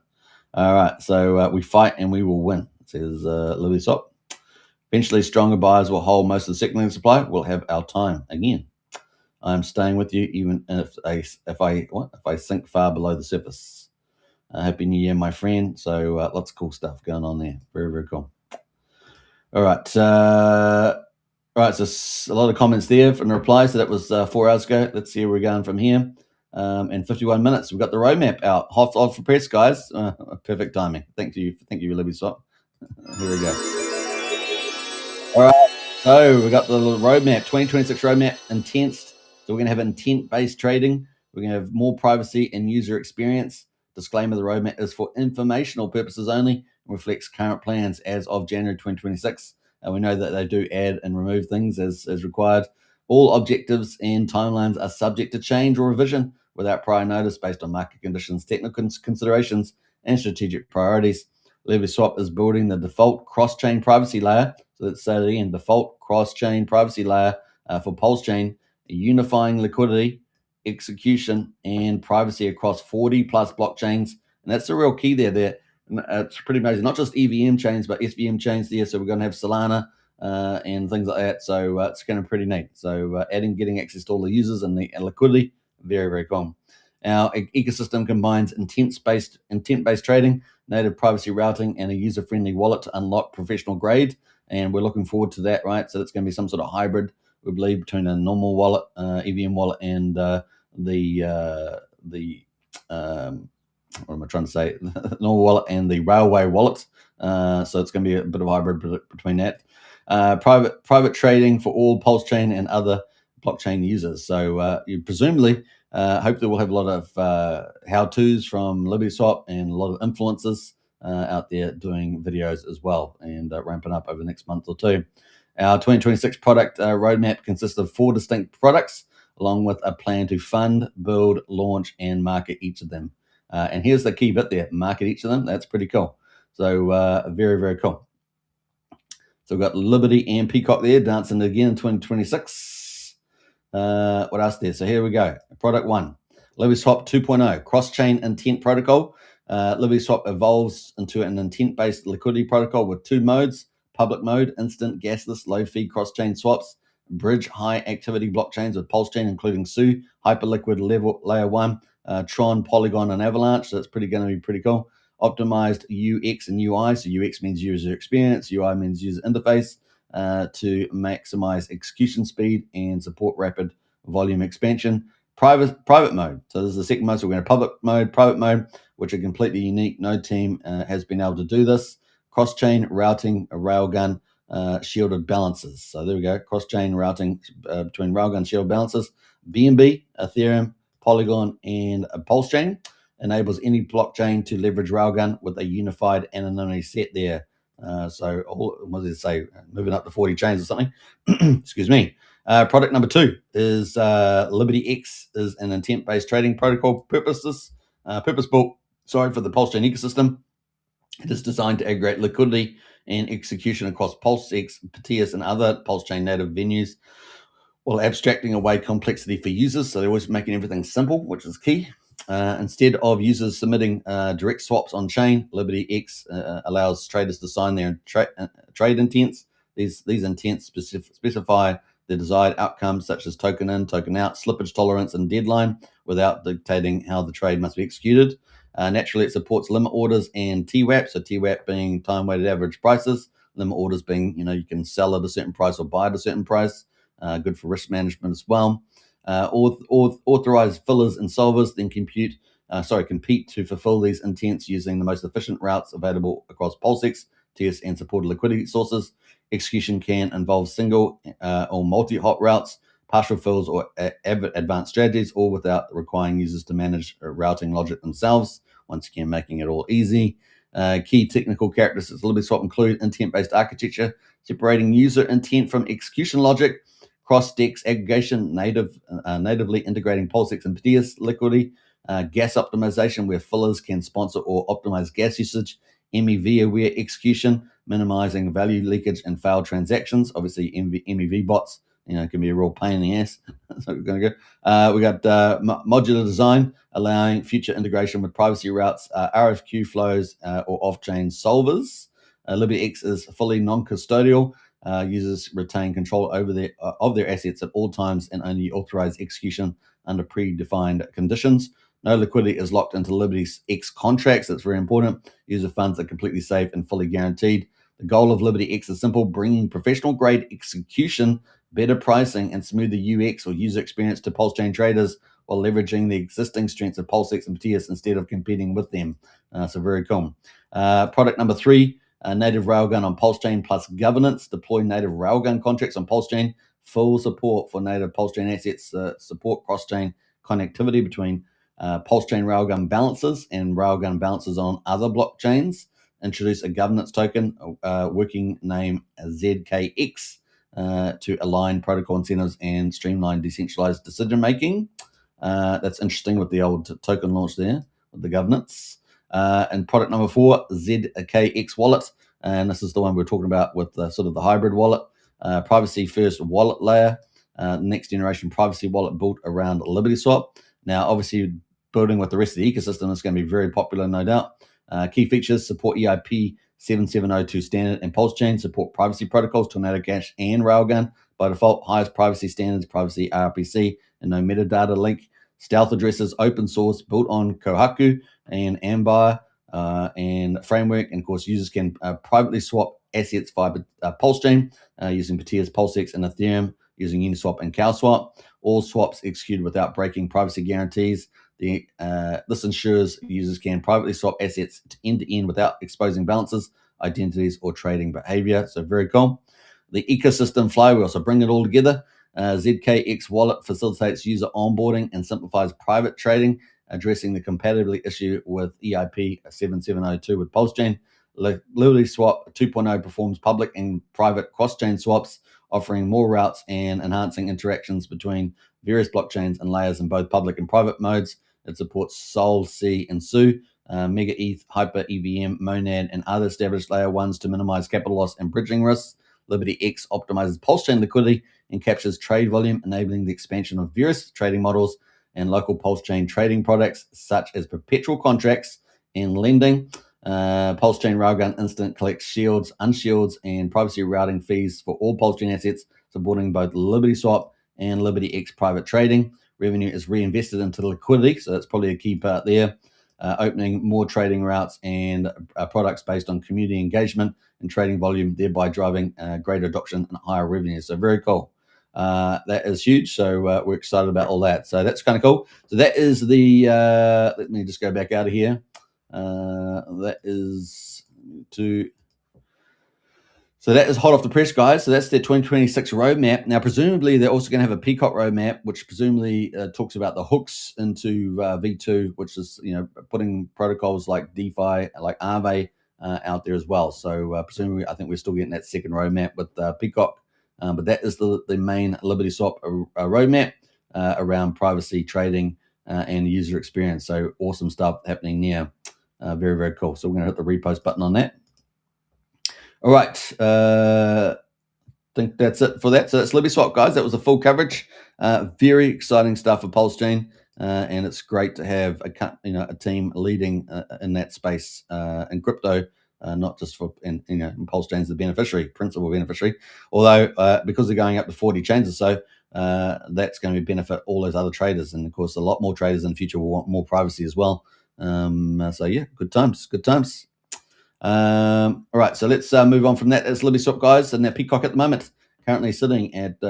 All right, so we fight and we will win, says LibertySwap. Eventually, stronger buyers will hold most of the secondary supply. We'll have our time again. I'm staying with you even if I sink far below the surface. Happy New Year, my friend. So lots of cool stuff going on there. Very, very cool. All right. So a lot of comments there from the replies. So that was 4 hours ago. Let's see where we're going from here. In 51 minutes, we've got the roadmap out. Hot off for press, guys. Perfect timing. Thank you, LibertySwap. Here we go. All right. So we got the roadmap, 2026 roadmap, intense. So we're going to have intent-based trading. We're going to have more privacy and user experience. Disclaimer, the roadmap is for informational purposes only and reflects current plans as of January 2026. We know that they do add and remove things as required. All objectives and timelines are subject to change or revision without prior notice based on market conditions, technical considerations, and strategic priorities. LibertySwap is building the default cross-chain privacy layer. So let's say it again, default cross-chain privacy layer for PulseChain, unifying liquidity, execution, and privacy across 40 plus blockchains. And that's the real key there. It's pretty amazing. Not just EVM chains, but SVM chains there. So we're going to have Solana and things like that. So it's going to be pretty neat. So getting access to all the users and the liquidity, very, very cool. Our ecosystem combines intent-based trading, native privacy routing, and a user-friendly wallet to unlock professional grade. And we're looking forward to that, right? So it's going to be some sort of hybrid, we believe, between a normal wallet, EVM wallet, and the what am I trying to say? The normal wallet and the railway wallet. So it's going to be a bit of a hybrid between that. Private trading for all PulseChain and other blockchain users. So you presumably, hopefully, we'll have a lot of how-tos from LibertySwap and a lot of influencers out there doing videos as well and ramping up over the next month or two. Our 2026 product roadmap consists of 4 distinct products, along with a plan to fund, build, launch, and market each of them. And here's the key bit there, market each of them. That's pretty cool. So very, very cool. So we've got Liberty and Peacock there dancing again in 2026. What else there? So here we go. Product 1, LibertySwap 2.0, cross-chain intent protocol. LibertySwap evolves into an intent-based liquidity protocol with 2 modes, public mode, instant, gasless, low-fee cross-chain swaps, bridge high-activity blockchains with PulseChain, including SU, Hyperliquid Layer 1, Tron, Polygon, and Avalanche. So that's going to be pretty cool. Optimized UX and UI. So UX means user experience, UI means user interface, to maximize execution speed and support rapid volume expansion. Private mode. So this is the second mode. So we're going to public mode, private mode, which are completely unique. No team has been able to do this. Cross-chain routing, railgun, shielded balances. So there we go. Cross-chain routing between railgun shielded balances. BNB, Ethereum, Polygon, and PulseChain enables any blockchain to leverage railgun with a unified anonymity set there. So what did it say? Moving up to 40 chains or something. Excuse me. Product number 2 is LibertyX is an intent-based trading protocol purpose-built for the PulseChain ecosystem. It is designed to aggregate liquidity and execution across PulseX, Proteus, and other PulseChain native venues while abstracting away complexity for users. So they're always making everything simple, which is key. Instead of users submitting direct swaps on chain, LibertyX allows traders to sign their trade intents. These intents specify the desired outcomes such as token in, token out, slippage tolerance, and deadline without dictating how the trade must be executed. Naturally, it supports limit orders and TWAP. So TWAP being time-weighted average prices, limit orders being, you can sell at a certain price or buy at a certain price. Good for risk management as well. Authorized fillers and solvers then compete to fulfill these intents using the most efficient routes available across PulseX, TS, and supported liquidity sources. Execution can involve single or multi-hot routes, partial fills, or advanced strategies, all without requiring users to manage routing logic themselves. Once again, making it all easy. Key technical characteristics of LibertySwap include intent-based architecture, separating user intent from execution logic, cross-DEX aggregation, natively integrating PulseX and Proteus liquidity, gas optimization where fillers can sponsor or optimize gas usage, MEV-aware execution, minimizing value leakage and failed transactions. Obviously, MEV bots, can be a real pain in the ass. So we're going to go. We got modular design, allowing future integration with privacy routes, RFQ flows, or off-chain solvers. LibertyX is fully non-custodial. Users retain control over their assets at all times and only authorize execution under predefined conditions. No liquidity is locked into LibertyX contracts. That's very important. User funds are completely safe and fully guaranteed. The goal of LibertyX is simple: bringing professional-grade execution, better pricing, and smoother UX or user experience to PulseChain traders while leveraging the existing strengths of PulseX and Proteus instead of competing with them. So very cool. Product number 3. Native Railgun on PulseChain plus governance. Deploy native Railgun contracts on PulseChain. Full support for native PulseChain assets. Support cross-chain connectivity between PulseChain Railgun balances and Railgun balances on other blockchains. Introduce a governance token, working name ZKX, to align protocol incentives and streamline decentralized decision making. That's interesting with the old token launch there with the governance. And product number 4, ZKX wallet. And this is the one we're talking about with sort of the hybrid wallet. Privacy first wallet layer. Next generation privacy wallet built around LibertySwap. Now, obviously, building with the rest of the ecosystem is going to be very popular, no doubt. Key features: support EIP 7702 standard and PulseChain. Support privacy protocols, Tornado Cash and Railgun. By default, highest privacy standards, privacy RPC, and no metadata link. Stealth addresses, open source, built on Kohaku and Ambar and framework. And of course, users can privately swap assets via PulseChain using Proteus, PulseX, and Ethereum using Uniswap and CowSwap. All swaps executed without breaking privacy guarantees. This ensures users can privately swap assets end-to-end without exposing balances, identities, or trading behavior. So very cool. The ecosystem flywheel, so bring it all together. ZKX wallet facilitates user onboarding and simplifies private trading, addressing the compatibility issue with EIP 7702 with PulseChain. LibertySwap 2.0 performs public and private cross-chain swaps, offering more routes and enhancing interactions between various blockchains and layers in both public and private modes. It supports Sol, C, and Su, Mega ETH, Hyper EVM, Monad, and other established layer ones to minimize capital loss and bridging risks. LibertyX optimizes PulseChain liquidity and captures trade volume, enabling the expansion of various trading models and local PulseChain trading products, such as perpetual contracts and lending. PulseChain Railgun Instant collects shields, unshields, and privacy routing fees for all PulseChain assets, supporting both LibertySwap and LibertyX private trading. Revenue is reinvested into liquidity, so that's probably a key part there. Opening more trading routes and products based on community engagement and trading volume, thereby driving greater adoption and higher revenue. So very cool. That is huge. So we're excited about all that. So that's kind of cool. So that is the, let me just go back out of here. That is So that is hot off the press, guys. So that's their 2026 roadmap. Now, presumably, they're also going to have a Peacock roadmap, which presumably talks about the hooks into V2, which is, putting protocols like DeFi, like Aave, out there as well. So presumably, I think we're still getting that second roadmap with Peacock, but that is the main LibertySwap roadmap around privacy, trading, and user experience. So awesome stuff happening there. Very, very cool. So we're going to hit the repost button on that. All right. I think that's it for that. So that's LibertySwap, guys. That was a full coverage. Very exciting stuff for PulseChain, and it's great to have a team leading in that space in crypto, not just for and PulseChain's the principal beneficiary. Although because they're going up to 40 chains or so, that's going to benefit all those other traders, and of course, a lot more traders in the future will want more privacy as well. So yeah, good times. All right, so let's move on from that. It's LibertySwap, guys, and that Peacock at the moment currently sitting at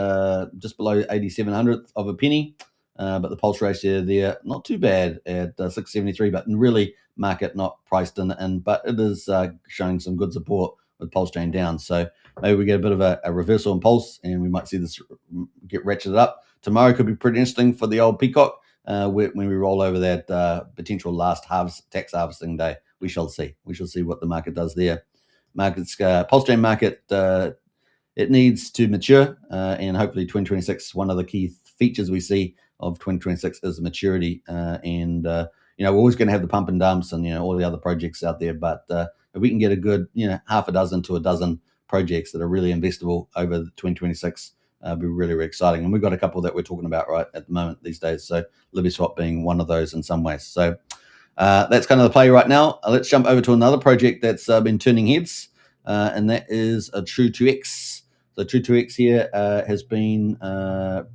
just below 87/100th of a penny, but the pulse ratio there not too bad at 673, but really market not priced in, but it is showing some good support with PulseChain down. So maybe we get a bit of a reversal in pulse, and we might see this get ratcheted up. Tomorrow could be pretty interesting for the old Peacock when we roll over that potential last tax harvesting day. We shall see. We shall see what the market does there. PulseChain market, it needs to mature, and hopefully 2026, one of the key features we see of 2026 is maturity. We're always going to have the pump and dumps and, all the other projects out there. But if we can get a good, half a dozen to a dozen projects that are really investable over 2026, be really, really exciting. And we've got a couple that we're talking about right at the moment these days. So LibertySwap being one of those in some ways. So that's kind of the play right now. Let's jump over to another project that's been turning heads, and that is a Tru2X. So Tru2X here has been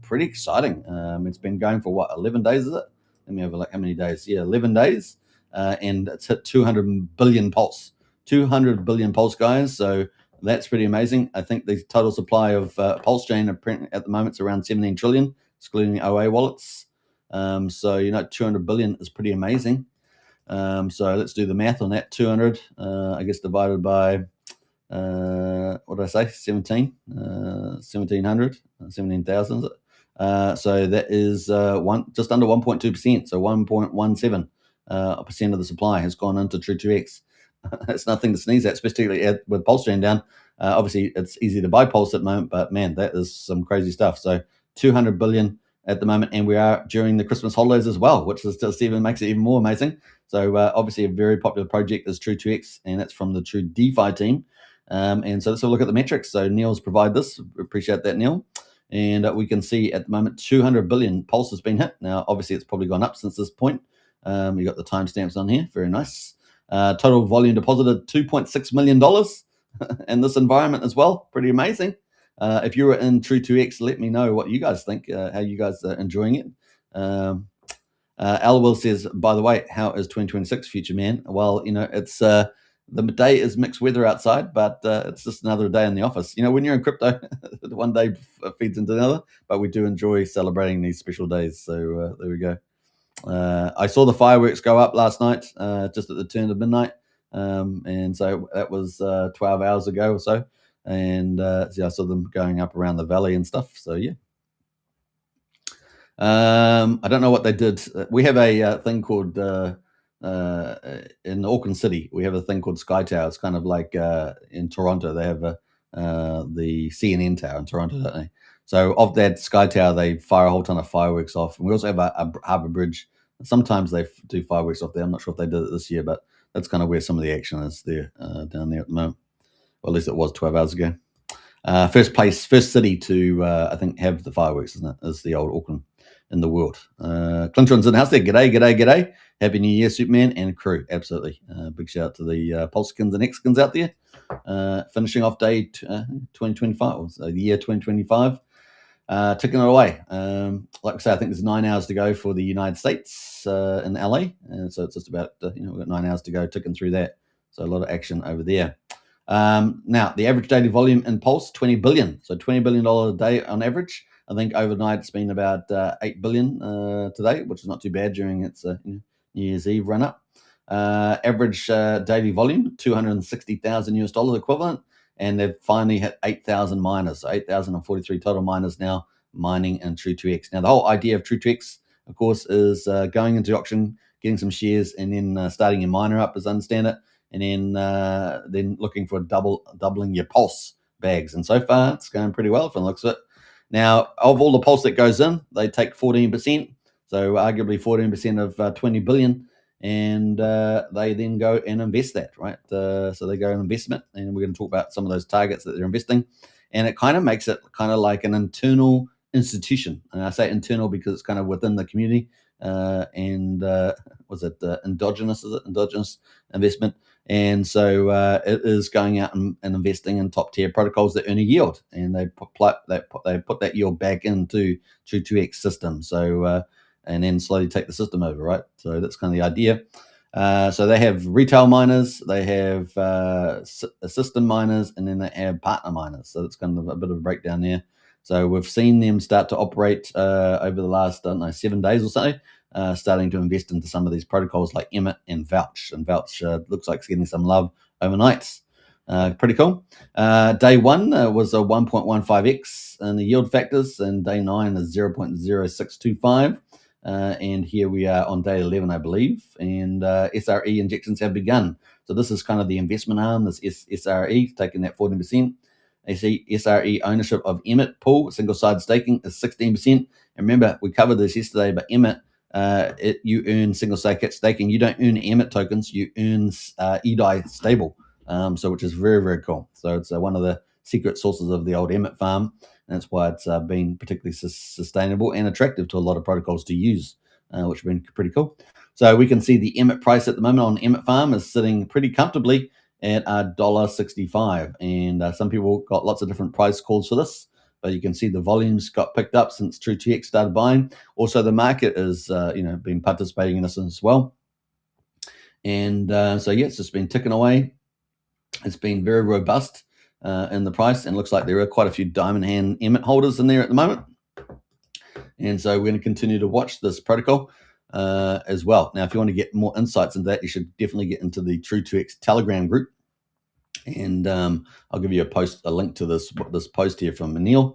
pretty exciting. It's been going for 11 days, is it? Let me have a look. How many days? Yeah, 11 days, and it's hit 200 billion pulse. 200 billion pulse, guys. So that's pretty amazing. I think the total supply of PulseChain at the moment is around 17 trillion, excluding OA wallets. So 200 billion is pretty amazing. So let's do the math on that. 200, I guess, divided by, what did I say? 1,700, 17,000. So that is just under 1.2%. So 1.17% of the supply has gone into Tru2X. It's nothing to sneeze at, especially with PulseChain down. Obviously, it's easy to buy Pulse at the moment, but man, that is some crazy stuff. So 200 billion at the moment, and we are during the Christmas holidays as well, which is just makes it even more amazing. So obviously a very popular project is Tru2X, and that's from the True DeFi team. And so let's have a look at the metrics. So Neil's provided this. Appreciate that, Neil. And we can see at the moment 200 billion pulse has been hit. Now, obviously, it's probably gone up since this point. You got the timestamps on here. Very nice. Total volume deposited $2.6 million in this environment as well. Pretty amazing. If you were in Tru2X, let me know what you guys think, how you guys are enjoying it. Al Will says, by the way, how is 2026, future man? Well, it's the day is mixed weather outside, but it's just another day in the office. When you're in crypto, one day feeds into another, but we do enjoy celebrating these special days. So there we go. I saw the fireworks go up last night, just at the turn of midnight. And so that was 12 hours ago or so. And I saw them going up around the valley and stuff. So, yeah. I don't know what they did. We have a thing called, in Auckland City, we have a thing called Sky Tower. It's kind of like in Toronto, they have the CNN Tower in Toronto, don't they? So of that Sky Tower, they fire a whole ton of fireworks off. And we also have a Harbour Bridge. Sometimes they do fireworks off there. I'm not sure if they did it this year, but that's kind of where some of the action is there, down there at the moment. Well, at least it was 12 hours ago. First city to, I think, have the fireworks, isn't it? Is the old Auckland in the world. Clinton's in the house there. G'day. Happy New Year, Superman and crew. Absolutely. Big shout out to the Pulsekins and Xkins out there. Finishing off day 2025, so the year 2025. Ticking it away. Like I say, I think there's 9 hours to go for the United States in LA. And so it's just about, we've got 9 hours to go ticking through that. So a lot of action over there. Now, the average daily volume in Pulse, 20 billion. So $20 billion a day on average. I think overnight it's been about 8 billion today, which is not too bad during its New Year's Eve run up. Average daily volume, $260,000 equivalent. And they've finally hit 8,000 miners. So 8,043 total miners now mining in Tru2X. Now, the whole idea of Tru2X, of course, is going into auction, getting some shares, and then starting your miner up, as I understand it. and then looking for doubling your pulse bags. And so far, it's going pretty well from the looks of it. Now, of all the pulse that goes in, they take 14%, so arguably 14% of 20 billion, and they then go and invest that, right? So they go in investment, and we're going to talk about some of those targets that they're investing, and it kind of makes it kind of like an internal institution. And I say internal because it's kind of within the community, and was it endogenous? Is it endogenous investment? And so it is going out and investing in top tier protocols that earn a yield, and they put that yield back into Tru2X system. So and then slowly take the system over, right? So that's kind of the idea. So they have retail miners, they have system miners, and then they have partner miners. So that's kind of a bit of a breakdown there. So we've seen them start to operate over the last, I don't know, 7 days or so, starting to invest into some of these protocols like Emmet and Vouch. And Vouch looks like it's getting some love overnight. Pretty cool. Day one was a 1.15x in the yield factors, and day 9 is 0.0625. And here we are on day 11, I believe, and SRE injections have begun. So this is kind of the investment arm, this SRE, taking that 14%. I see SRE ownership of Emmet pool, single-side staking, is 16%. And remember, we covered this yesterday, but Emmet, you earn single-side staking. You don't earn Emmet tokens, you earn EDI stable, so which is very, very cool. So it's one of the secret sources of the old Emmet farm. And that's why it's been particularly sustainable and attractive to a lot of protocols to use, which have been pretty cool. So we can see the Emmet price at the moment on Emmet Farm is sitting pretty comfortably at $1.65. And some people got lots of different price calls for this, but you can see the volumes got picked up since Tru2X started buying. Also, the market is, been participating in this as well. And so, yeah, it's just been ticking away. It's been very robust in the price, and looks like there are quite a few diamond hand Emmet holders in there at the moment. And so we're going to continue to watch this protocol as well. Now, if you want to get more insights into that, you should definitely get into the Tru2X Telegram group. And I'll give you a link to this post here from Anil.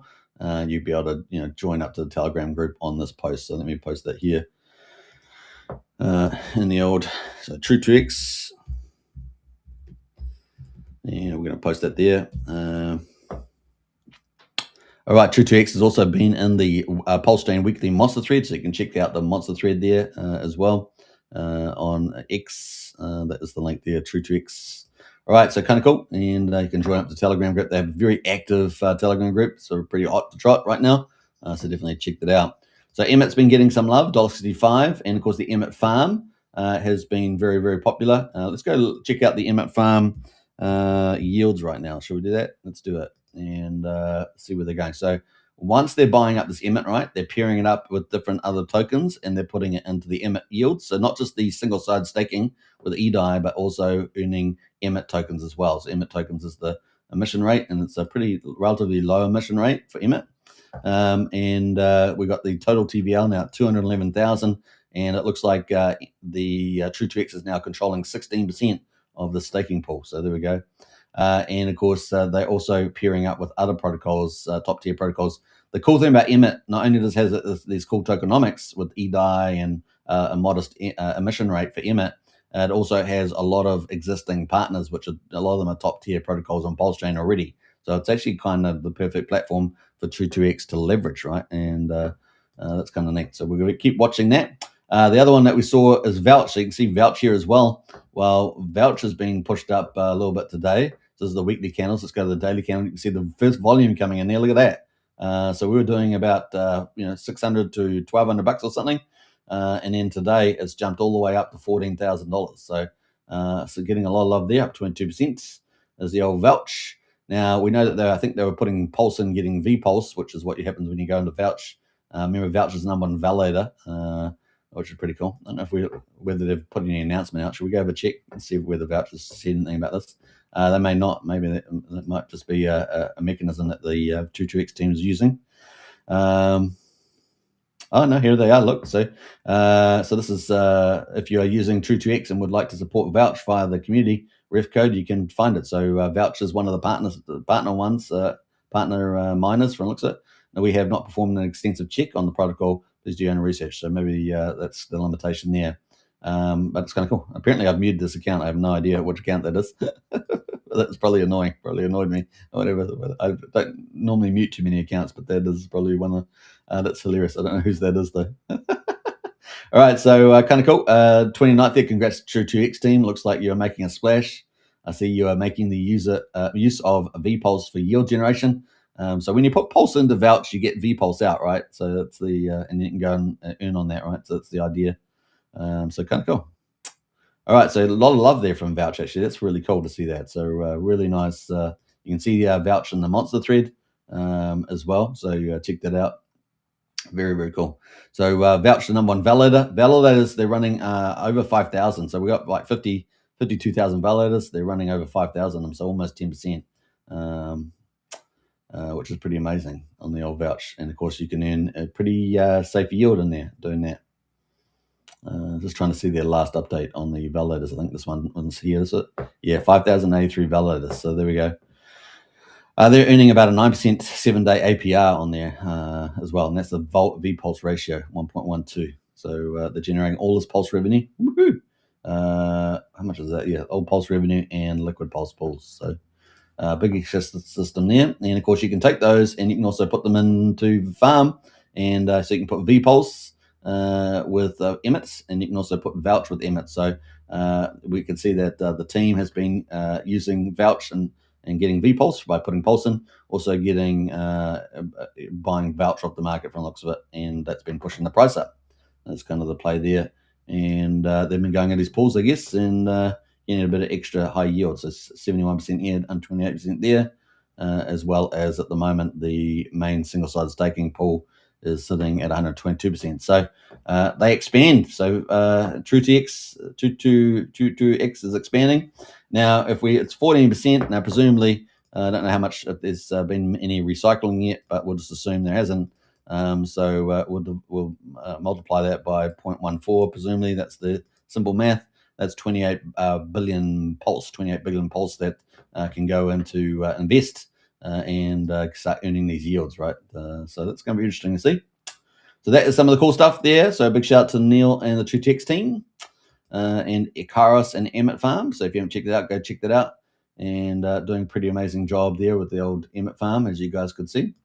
You'll be able to join up to the Telegram group on this post. So let me post that here in the old Tru2X. And we're going to post that there. All right, Tru2X has also been in the PulseChain weekly monster thread, so you can check out the monster thread there as well on X. That is the link there, Tru2X. All right, so kind of cool, and you can join up the Telegram group. They have a very active Telegram group, so pretty hot to trot right now. So definitely check that out. So Emmet's been getting some love, $1.65, and of course the Emmet farm has been very, very popular. Let's go check out the Emmet farm yields right now. Should we do that? Let's do it and see where they're going. So once they're buying up this Emmet, right, they're pairing it up with different other tokens and they're putting it into the Emmet yields. So not just the single side staking with EDI, but also earning Emmet tokens as well. So Emmet tokens is the emission rate, and it's a pretty relatively low emission rate for Emmet. And we got the total TVL now at 211,000, and it looks like the Tru2X is now controlling 16% of the staking pool. So there we go. And of course, they're also pairing up with other protocols, top tier protocols. The cool thing about Emmet, not only does it has these cool tokenomics with EDI and a modest emission rate for Emmet, it also has a lot of existing partners, which a lot of them are top tier protocols on PulseChain already. So it's actually kind of the perfect platform for Tru2X to leverage, right? And that's kind of neat. So we're going to keep watching that. The other one that we saw is Vouch. So you can see Vouch here as well. Well, Vouch has been pushed up a little bit today. So this is the weekly candles. Let's go to the daily candle. You can see the first volume coming in there. Look at that. So we were doing about $600 to $1,200 or something, and then today it's jumped all the way up to $14,000. So getting a lot of love there, up 22%. There's the old Vouch. Now we know that I think they were putting Pulse in, getting VPulse, which is what happens when you go into Vouch. Remember, Vouch is the number one validator, which is pretty cool. I don't know whether they've put any announcement out. Should we go have a check and see whether Vouch has said anything about this? They may not. Maybe that might just be a mechanism that the Tru2X team is using. Oh no, here they are. Look, so this is if you are using Tru2X and would like to support Vouch via the community ref code, you can find it. So Vouch is one of the partner miners from looks at it. Now, we have not performed an extensive check on the protocol. Please do your own research. So maybe that's the limitation there. But it's kind of cool. Apparently, I've muted this account. I have no idea which account that is. That's probably annoying. Probably annoyed me. Whatever. I don't normally mute too many accounts, but that is probably one of that's hilarious. I don't know whose that is though. All right, so kind of cool. 29th there. Congrats, Tru2X team. Looks like you are making a splash. I see you are making the use of vPulse for yield generation. So when you put Pulse into Vouch, you get vPulse out, right? So that's the and you can go and earn on that, right? So that's the idea. So kind of cool. All right, so a lot of love there from Vouch, actually. That's really cool to see that. So really nice. You can see Vouch in the monster thread as well. So check that out. Very, very cool. So Vouch, the number one validator. Validators, they're running over 5,000. So we got like 52,000 validators. They're running over 5,000 of them, so almost 10%, which is pretty amazing on the old Vouch. And, of course, you can earn a pretty safe yield in there doing that. Just trying to see their last update on the validators. I think this one's here, is it? Yeah, 5,083 validators. So there we go. They're earning about a 9% 7-day APR on there as well, and that's the vPulse ratio, 1.12. So they're generating all this Pulse revenue. Woohoo! How much is that? Yeah, old Pulse revenue and liquid Pulse pools. So big system there. And, of course, you can take those and you can also put them into the farm. And so you can put vPulse with emits, and you can also put Vouch with emits. So we can see that the team has been using Vouch and getting vPulse by putting Pulse in, also getting buying Vouch off the market from the looks of it, and that's been pushing the price up. That's kind of the play there. And they've been going at these pools, I guess, and getting a bit of extra high yield. So 71% here and 28% there, as well as at the moment the main single-sided staking pool is sitting at 122%. So they expand. So Tru2X is expanding. Now, it's 14%. Now, presumably, I don't know how much there's been any recycling yet, but we'll just assume there hasn't. So we'll multiply that by 0.14. Presumably, that's the simple math. That's 28 billion pulse that can go into invest and start earning these yields, right? So that's going to be interesting to see. So that is some of the cool stuff there. So a big shout out to Neil and the Tru2X team and Ikaros and Emmett Farm. So if you haven't checked it out, go check that out. And doing a pretty amazing job there with the old Emmett Farm, as you guys could see.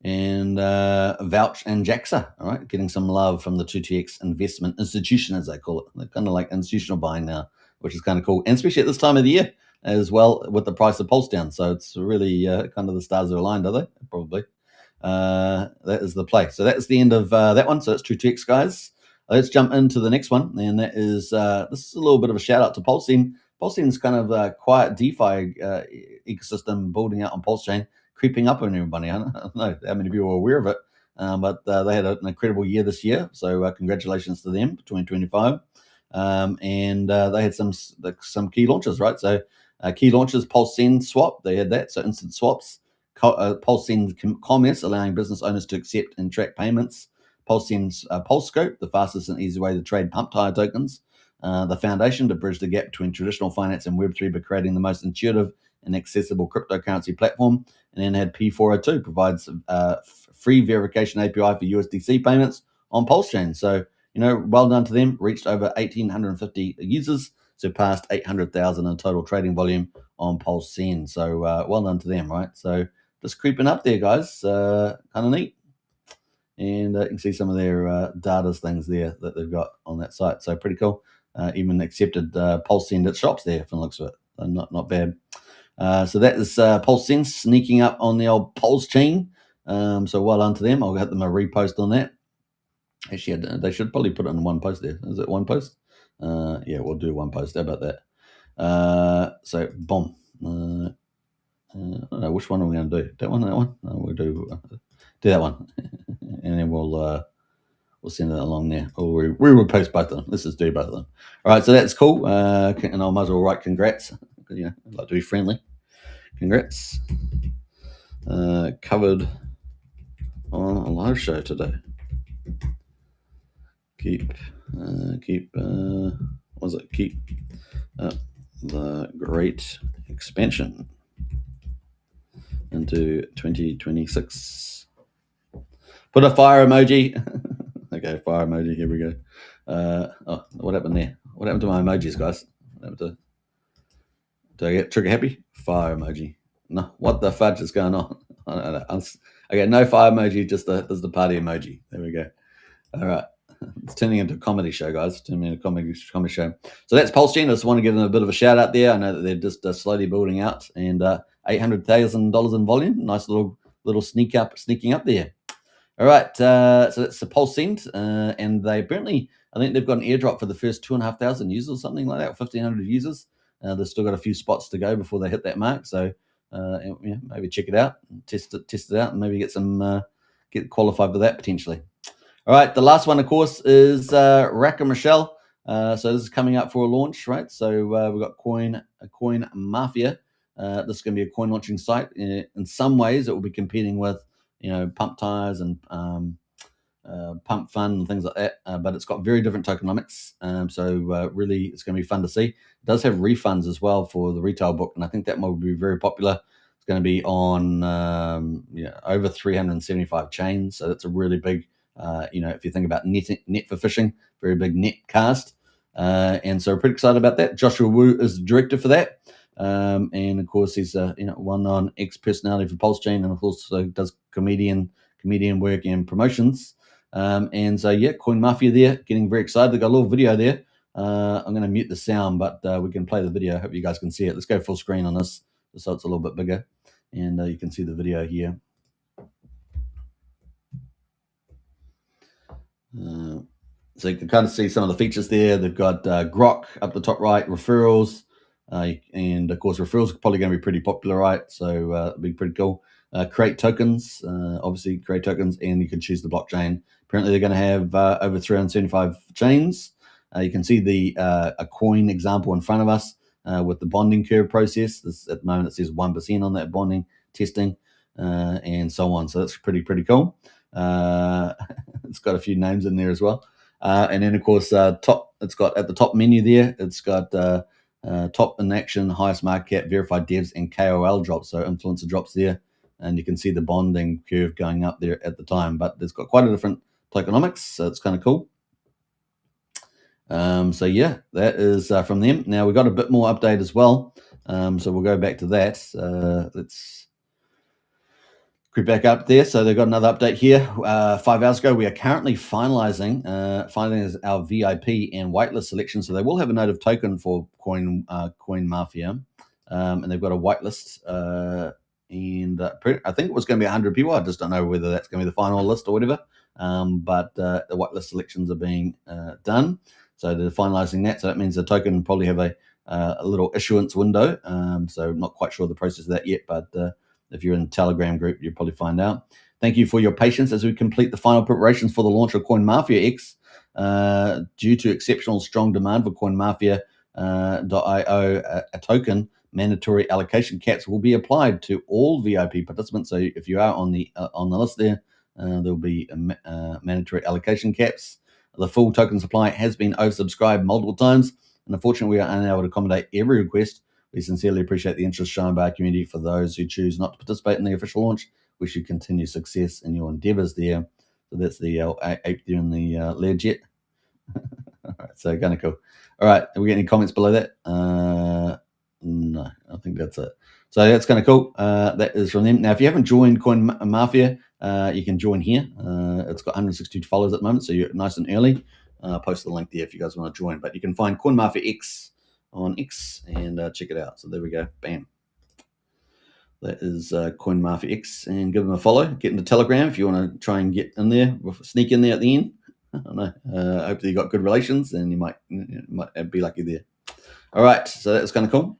And Vouch and JAXA, all right, getting some love from the Tru2X investment institution, as they call it. They're kind of like institutional buying now, which is kind of cool. And especially at this time of the year as well, with the price of Pulse down. So it's really kind of the stars are aligned, are they? Probably. That is the play. So that's the end of that one. So it's Tru2X, guys. Let's jump into the next one. And that is, this is a little bit of a shout out to PulseChain. PulseChain's kind of a quiet DeFi ecosystem building out on PulseChain, creeping up on everybody. I don't know how many people are aware of it, but they had an incredible year this year. So congratulations to them for 2025. And they had some key launches, right? So key launches, PulseChain Swap, they had that. So instant swaps, PulseChain Commerce, allowing business owners to accept and track payments. PulseChain's PulseScope, the fastest and easy way to trade pump tire tokens. The foundation to bridge the gap between traditional finance and Web3 by creating the most intuitive and accessible cryptocurrency platform. And then had P402, provides free verification API for USDC payments on PulseChain. So, well done to them. Reached over 1,850 users, surpassed 800,000 in total trading volume on PulseChain. So, well done to them, right? So, just creeping up there, guys. Kind of neat. And you can see some of their data things there that they've got on that site. So, pretty cool. Even accepted PulseChain at shops there from the looks of it. So not bad. So that is PulseChain sneaking up on the old PulseChain. So well done to them. I'll hit them a repost on that. Actually, they should probably put it in one post there. Is it one post? Yeah, we'll do one post. How about that? So boom. I don't know which one are we going to do. That one. No, we'll do that one, and then we'll send it along there. Or we will post both of them. Let's just do both of them. All right, so that's cool. And I might as well write congrats. I'd like to be friendly. Congrats. Covered on a live show today. Keep the great expansion into 2026. Put a fire emoji. Okay, fire emoji. Here we go. Oh, what happened there? What happened to my emojis, guys? What happened to? Do I get trigger happy? Fire emoji. No, what the fudge is going on? I don't know. Okay, no fire emoji, just there's the party emoji. There we go. All right. It's turning into a comedy show, guys. Turning into a comedy show. So that's PulseChain. I just want to give them a bit of a shout out there. I know that they're just slowly building out, and $800,000 in volume. Nice little sneaking up there. All right. So that's the Pulse Send, and they apparently, I think they've got an airdrop for the first 2,500 users or something like that, 1,500 users. They've still got a few spots to go before they hit that mark. So maybe check it out, test it out, and maybe get qualified for that potentially. All right, the last one, of course, is Rack & Michelle. So this is coming up for a launch, right? So we've got Coin Mafia. This is going to be a coin launching site. In some ways, it will be competing with, Pump Tires and Pump Fund and things like that. But it's got very different tokenomics. So really, it's going to be fun to see. It does have refunds as well for the retail book, and I think that will be very popular. It's going to be on over 375 chains. So that's a really big. If you think about net for phishing, very big net cast. And so we're pretty excited about that. Joshua Wu is the director for that. And of course, he's a well-known ex-personality for PulseChain, and of course does comedian work and promotions. And so Coin Mafia there, getting very excited. They've got a little video there. I'm going to mute the sound, but we can play the video. I hope you guys can see it. Let's go full screen on this, so it's a little bit bigger, and you can see the video here. So you can kind of see some of the features there. They've got Grok up the top right, referrals, and of course referrals are probably going to be pretty popular, right? So it'll be pretty cool. Create tokens, obviously create tokens, and you can choose the blockchain. Apparently they're going to have over 375 chains. You can see a coin example in front of us with the bonding curve process. At the moment it says 1% on that bonding testing, and so on. So that's pretty cool. It's got a few names in there as well. And then, of course, it's got at the top menu there, it's got top in action, highest market cap, verified devs, and KOL drops, so influencer drops there. And you can see the bonding curve going up there at the time. But it's got quite a different tokenomics, so it's kind of cool. That is from them. Now, we've got a bit more update as well. So we'll go back to that. Let's creep back up there. So they've got another update here. 5 hours ago, we are currently finalizing our VIP and whitelist selection. So they will have a native token for Coin Mafia, and they've got a whitelist. And I think it was going to be 100 people. I just don't know whether that's going to be the final list or whatever. But the whitelist selections are being done. So they're finalizing that. So that means the token will probably have a little issuance window. So I'm not quite sure the process of that yet, but if you're in the Telegram group, you'll probably find out. Thank you for your patience as we complete the final preparations for the launch of Coin Mafia X. Due to exceptional strong demand for Coin Mafia .io, a token, mandatory allocation caps will be applied to all VIP participants. So if you are on the list there, there'll be mandatory allocation caps. The full token supply has been oversubscribed multiple times, and unfortunately, we are unable to accommodate every request. We sincerely appreciate the interest shown by our community. For those who choose not to participate in the official launch, we should continue success in your endeavors there. So that's the ape there in the Learjet. All right, so kind of cool. All right, have we got any comments below that? No, I think that's it. So that's kind of cool. That is from them. Now, if you haven't joined Coin Mafia, you can join here. It's got 162 followers at the moment, so you're nice and early. I'll post the link there if you guys want to join. But you can find Coin Mafia X on X and check it out. So there we go. Bam. That is Coin Mafia X, and give them a follow. Get into Telegram if you want to try and get in there, sneak in there at the end. I don't know. Hopefully you got good relations, and you might be lucky there. All right, so that's kind of cool.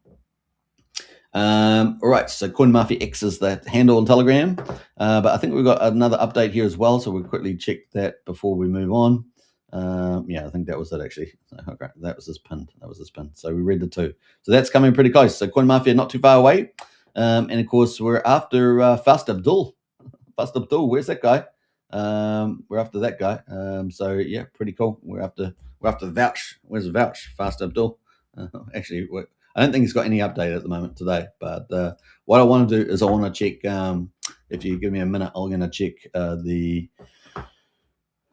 All right, so Coin Mafia X is the handle on Telegram, but I think we've got another update here as well, so we'll quickly check that before we move on. I think that was it actually. Okay, that was this pin. So we read the two. So that's coming pretty close. So Coin Mafia not too far away, and of course we're after Fast Abdul. Fast Abdul, where's that guy? We're after that guy. So yeah, pretty cool. We're after Vouch. Where's Vouch? Fast Abdul. Actually, I don't think he's got any update at the moment today. But what I want to do is I want to check. If you give me a minute, I'm going to check the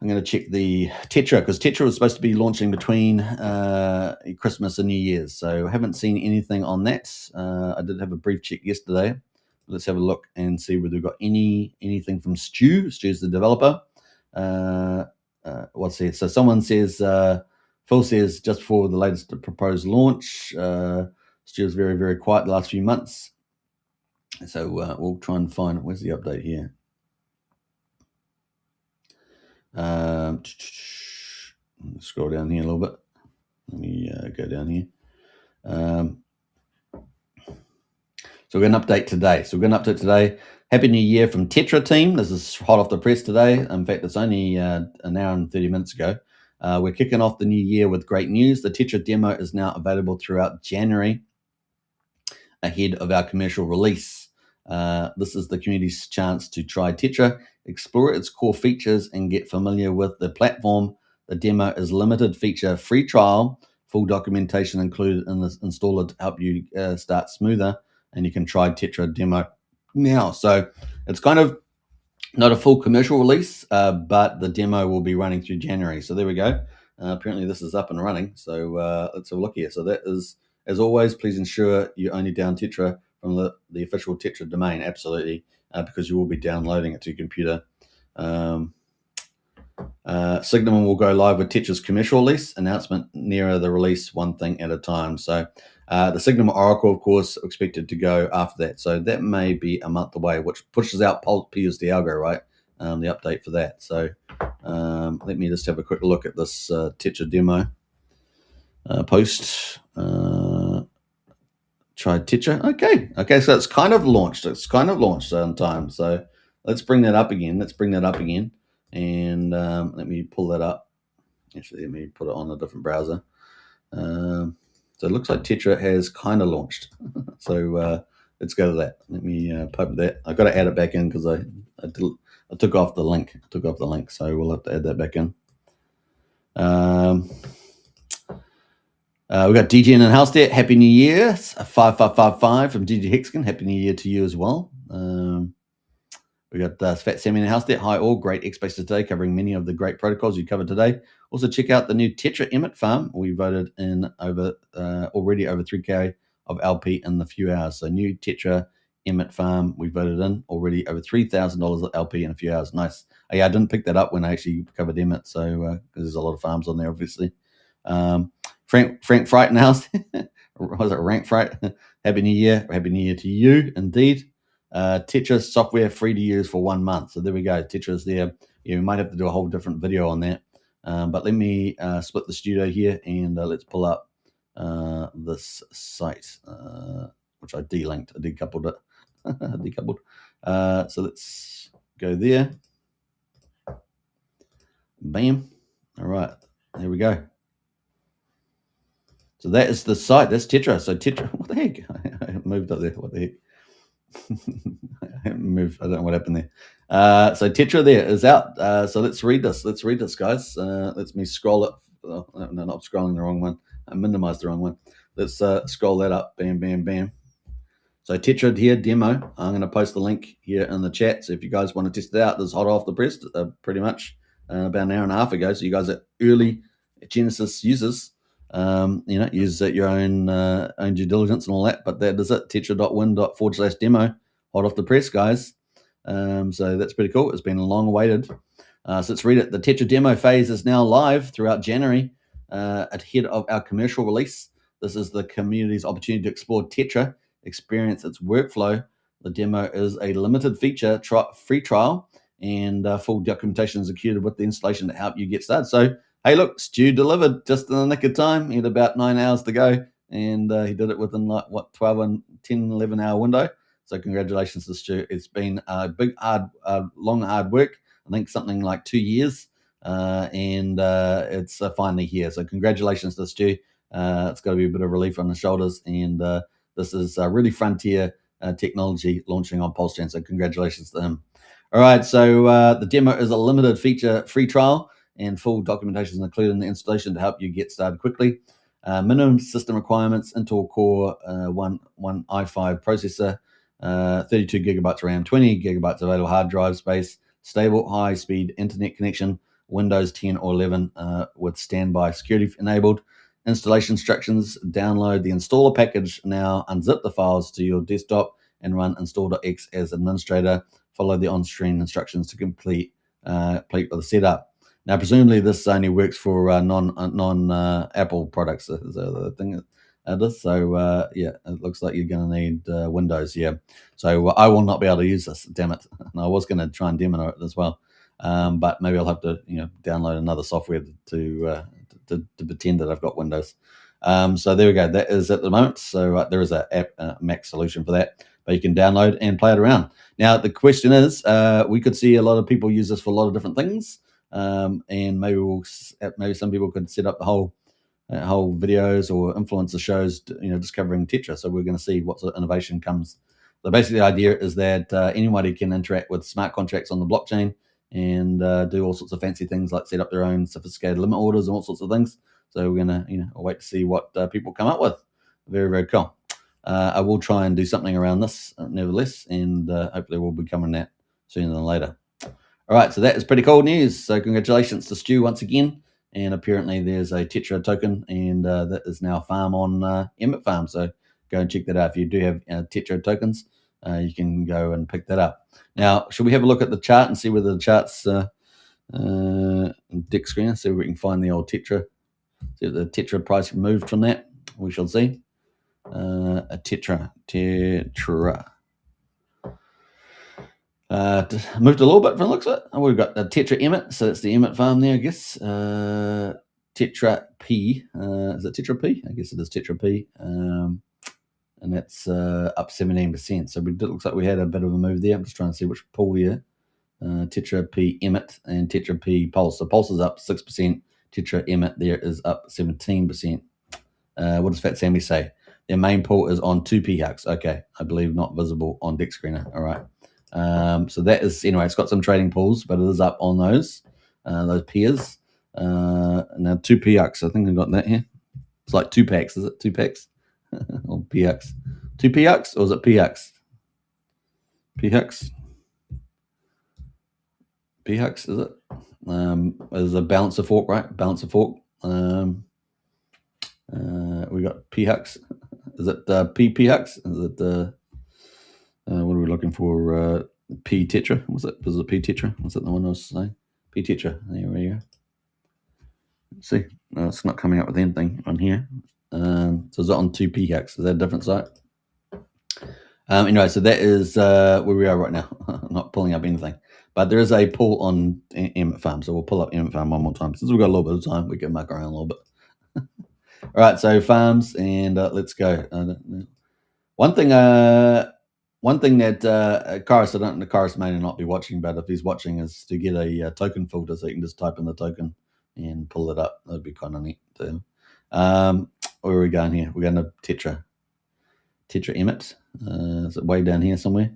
I'm going to check the Tetra, because Tetra was supposed to be launching between Christmas and New Year's. So I haven't seen anything on that. I did have a brief check yesterday. Let's have a look and see whether we've got anything from Stu. Stu's the developer. What's here? So someone says, Phil says, just before the latest proposed launch, Stu was very, very quiet the last few months. So we'll try and find, where's the update here? Scroll down here a little bit. Let me go down here. So we're going to update today. Happy New Year from Tetra team. This is hot off the press today. In fact, it's only an hour and 30 minutes ago. We're kicking off the new year with great news. The Tetra demo is now available throughout January, ahead of our commercial release. This is the community's chance to try Tetra, explore its core features, and get familiar with the platform. The demo is limited feature free trial, full documentation included in this installer to help you start smoother, and you can try Tetra demo now. So it's kind of not a full commercial release, but the demo will be running through January. So there we go. Apparently this is up and running. So let's have a look here. So that is, as always, please ensure you only down Tetra from the official Tetra domain, absolutely, because you will be downloading it to your computer. Signum will go live with Tetra's commercial release announcement nearer the release, one thing at a time. So the Signum Oracle, of course, expected to go after that. So that may be a month away, which pushes out PUSD ALGO, right? The update for that. So let me just have a quick look at this Tetra demo post. Try Tetra. Okay, so it's kind of launched. On time. So let's bring that up again. And let me pull that up. Actually, let me put it on a different browser. So it looks like Tetra has kind of launched. So let's go to that. Let me pop that. I've got to add it back in because I took off the link. So we'll have to add that back in. We've got DG in the house there. Happy New Year. 5555 from DG Hexkin. Happy New Year to you as well. We got Fat Sammy in the house there. Hi all. Great X-Space today, covering many of the great protocols you covered today. Also check out the new Tetra Emmet farm. We voted in already over 3K of LP in the few hours. So new Tetra Emmet farm, we voted in already over $3,000 of LP in a few hours. Nice. Oh, yeah, I didn't pick that up when I actually covered Emmet, so because there's a lot of farms on there, obviously. Frank Fright in the house. Was it Rank Fright? Happy New Year. Happy New Year to you, indeed. Tetra software free to use for 1 month. So there we go. Tetra's there. You might have to do a whole different video on that. But let me split the studio here and let's pull up this site, which I delinked. I decoupled it. So let's go there. Bam. All right. There we go. So that is the site. That's Tetra. So Tetra, what the heck? I moved up there. What the heck? I don't know what happened there. So Tetra there is out. So let's read this. Guys. Let me scroll it. Oh, no, not scrolling the wrong one. I minimized the wrong one. Let's scroll that up. Bam, bam, bam. So Tetra here, demo. I'm going to post the link here in the chat. So if you guys want to test it out, this is hot off the press, pretty much about an hour and a half ago. So you guys are early Genesis users. Use your own due diligence and all that, but that is it. Tetra.win./demo, hot off the press, guys. So that's pretty cool. It's been long awaited. So let's read it. The Tetra demo phase is now live throughout January, ahead of our commercial release. This is the community's opportunity to explore Tetra, experience its workflow. The demo is a limited feature free trial, and full documentation is included with the installation to help you get started. So hey, look, Stu delivered just in the nick of time. He had about 9 hours to go, and he did it within 12 and 10, 11 hour window. So congratulations to Stu. It's been a big, long, hard work. I think something like 2 years, and it's finally here. So congratulations to Stu. It's got to be a bit of relief on the shoulders, and this is really frontier technology launching on PulseChain. So congratulations to him. All right, so the demo is a limited feature free trial, and full documentation is included in the installation to help you get started quickly. Minimum system requirements: Intel Core 1 i5 processor, 32 gigabytes RAM, 20 gigabytes available hard drive space, stable high-speed internet connection, Windows 10 or 11 with standby security enabled. Installation instructions: download the installer package now, unzip the files to your desktop, and run install.x as administrator. Follow the on-screen instructions to complete with the setup. Now, presumably, this only works for non Apple products. So the thing it is. So yeah, it looks like you're going to need Windows. Yeah. So I will not be able to use this. Damn it! And I was going to try and demo it as well, but maybe I'll have to download another software to pretend that I've got Windows. So there we go. That is at the moment. So there is a Mac solution for that, but you can download and play it around. Now the question is, we could see a lot of people use this for a lot of different things, and maybe some people could set up the whole videos or influencer shows, discovering Tetra. So we're going to see what sort of innovation comes. So basically, the idea is that anybody can interact with smart contracts on the blockchain and do all sorts of fancy things like set up their own sophisticated limit orders and all sorts of things. So we're going to wait to see what people come up with. Very, very cool. I will try and do something around this nevertheless, and hopefully we'll be covering that sooner than later. All right, so that is pretty cool news. So congratulations to Stu once again. And apparently there's a Tetra token, and that is now a farm on Emmett Farm. So go and check that out. If you do have Tetra tokens, you can go and pick that up. Now, should we have a look at the chart and see whether the chart's Dick screen, see if we can find the old Tetra, see if the Tetra price moved from that. We shall see. A Tetra. Moved a little bit from the looks of it. We've got the Tetra Emmett, so it's the Emmett farm there, I guess. Tetra P. Is it Tetra P? I guess it is Tetra P. And that's up 17%. So it looks like we had a bit of a move there. I'm just trying to see which pool here. Tetra P Emmett and Tetra P Pulse. So Pulse is up 6%. Tetra Emmett there is up 17%. What does Fat Sammy say? Their main pool is on 2P Okay, I believe not visible on Deck Screener. All right. So that is, anyway, it's got some trading pools, but it is up on those peers. Now 2PX, I think I got that here. It's like 2 packs, is it? 2 packs? Or PX? 2PX or is it PX? PX? PX, is it? There's a balancer fork, right? Balancer fork. We got PX. Is it PPX? Is it what are we looking for? P Tetra? Was it P Tetra? Was it the one I was saying? P Tetra. There we go. Let's see, no, it's not coming up with anything on here. So is it on 2PX? Is that a different site? Anyway, so that is where we are right now. Not pulling up anything, but there is a pull on Emmett Farm. So we'll pull up Emmett Farm one more time. Since we've got a little bit of time, we can muck around a little bit. All right, so farms, and let's go. One thing that Karis may not be watching, but if he's watching, is to get a token filter, so you can just type in the token and pull it up. That'd be kind of neat too. Where are we going here? We're going to Tetra Emmett. Is it way down here somewhere?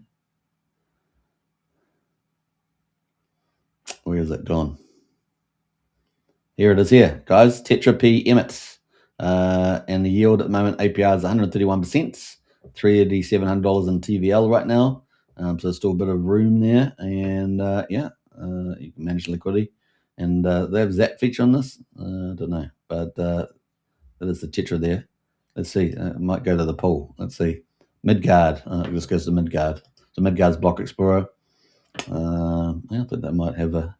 Where is it gone? Here it is here, guys. Tetra P Emmett. And the yield at the moment, APR is 131%, $3,700 in TVL right now. So there's still a bit of room there. And you can manage liquidity. And they have that feature on this. I don't know. But that is the Tetra there. Let's see. It might go to the pool. Let's see. Midgard. This goes to Midgard. So Midgard's Block Explorer. I think that might have a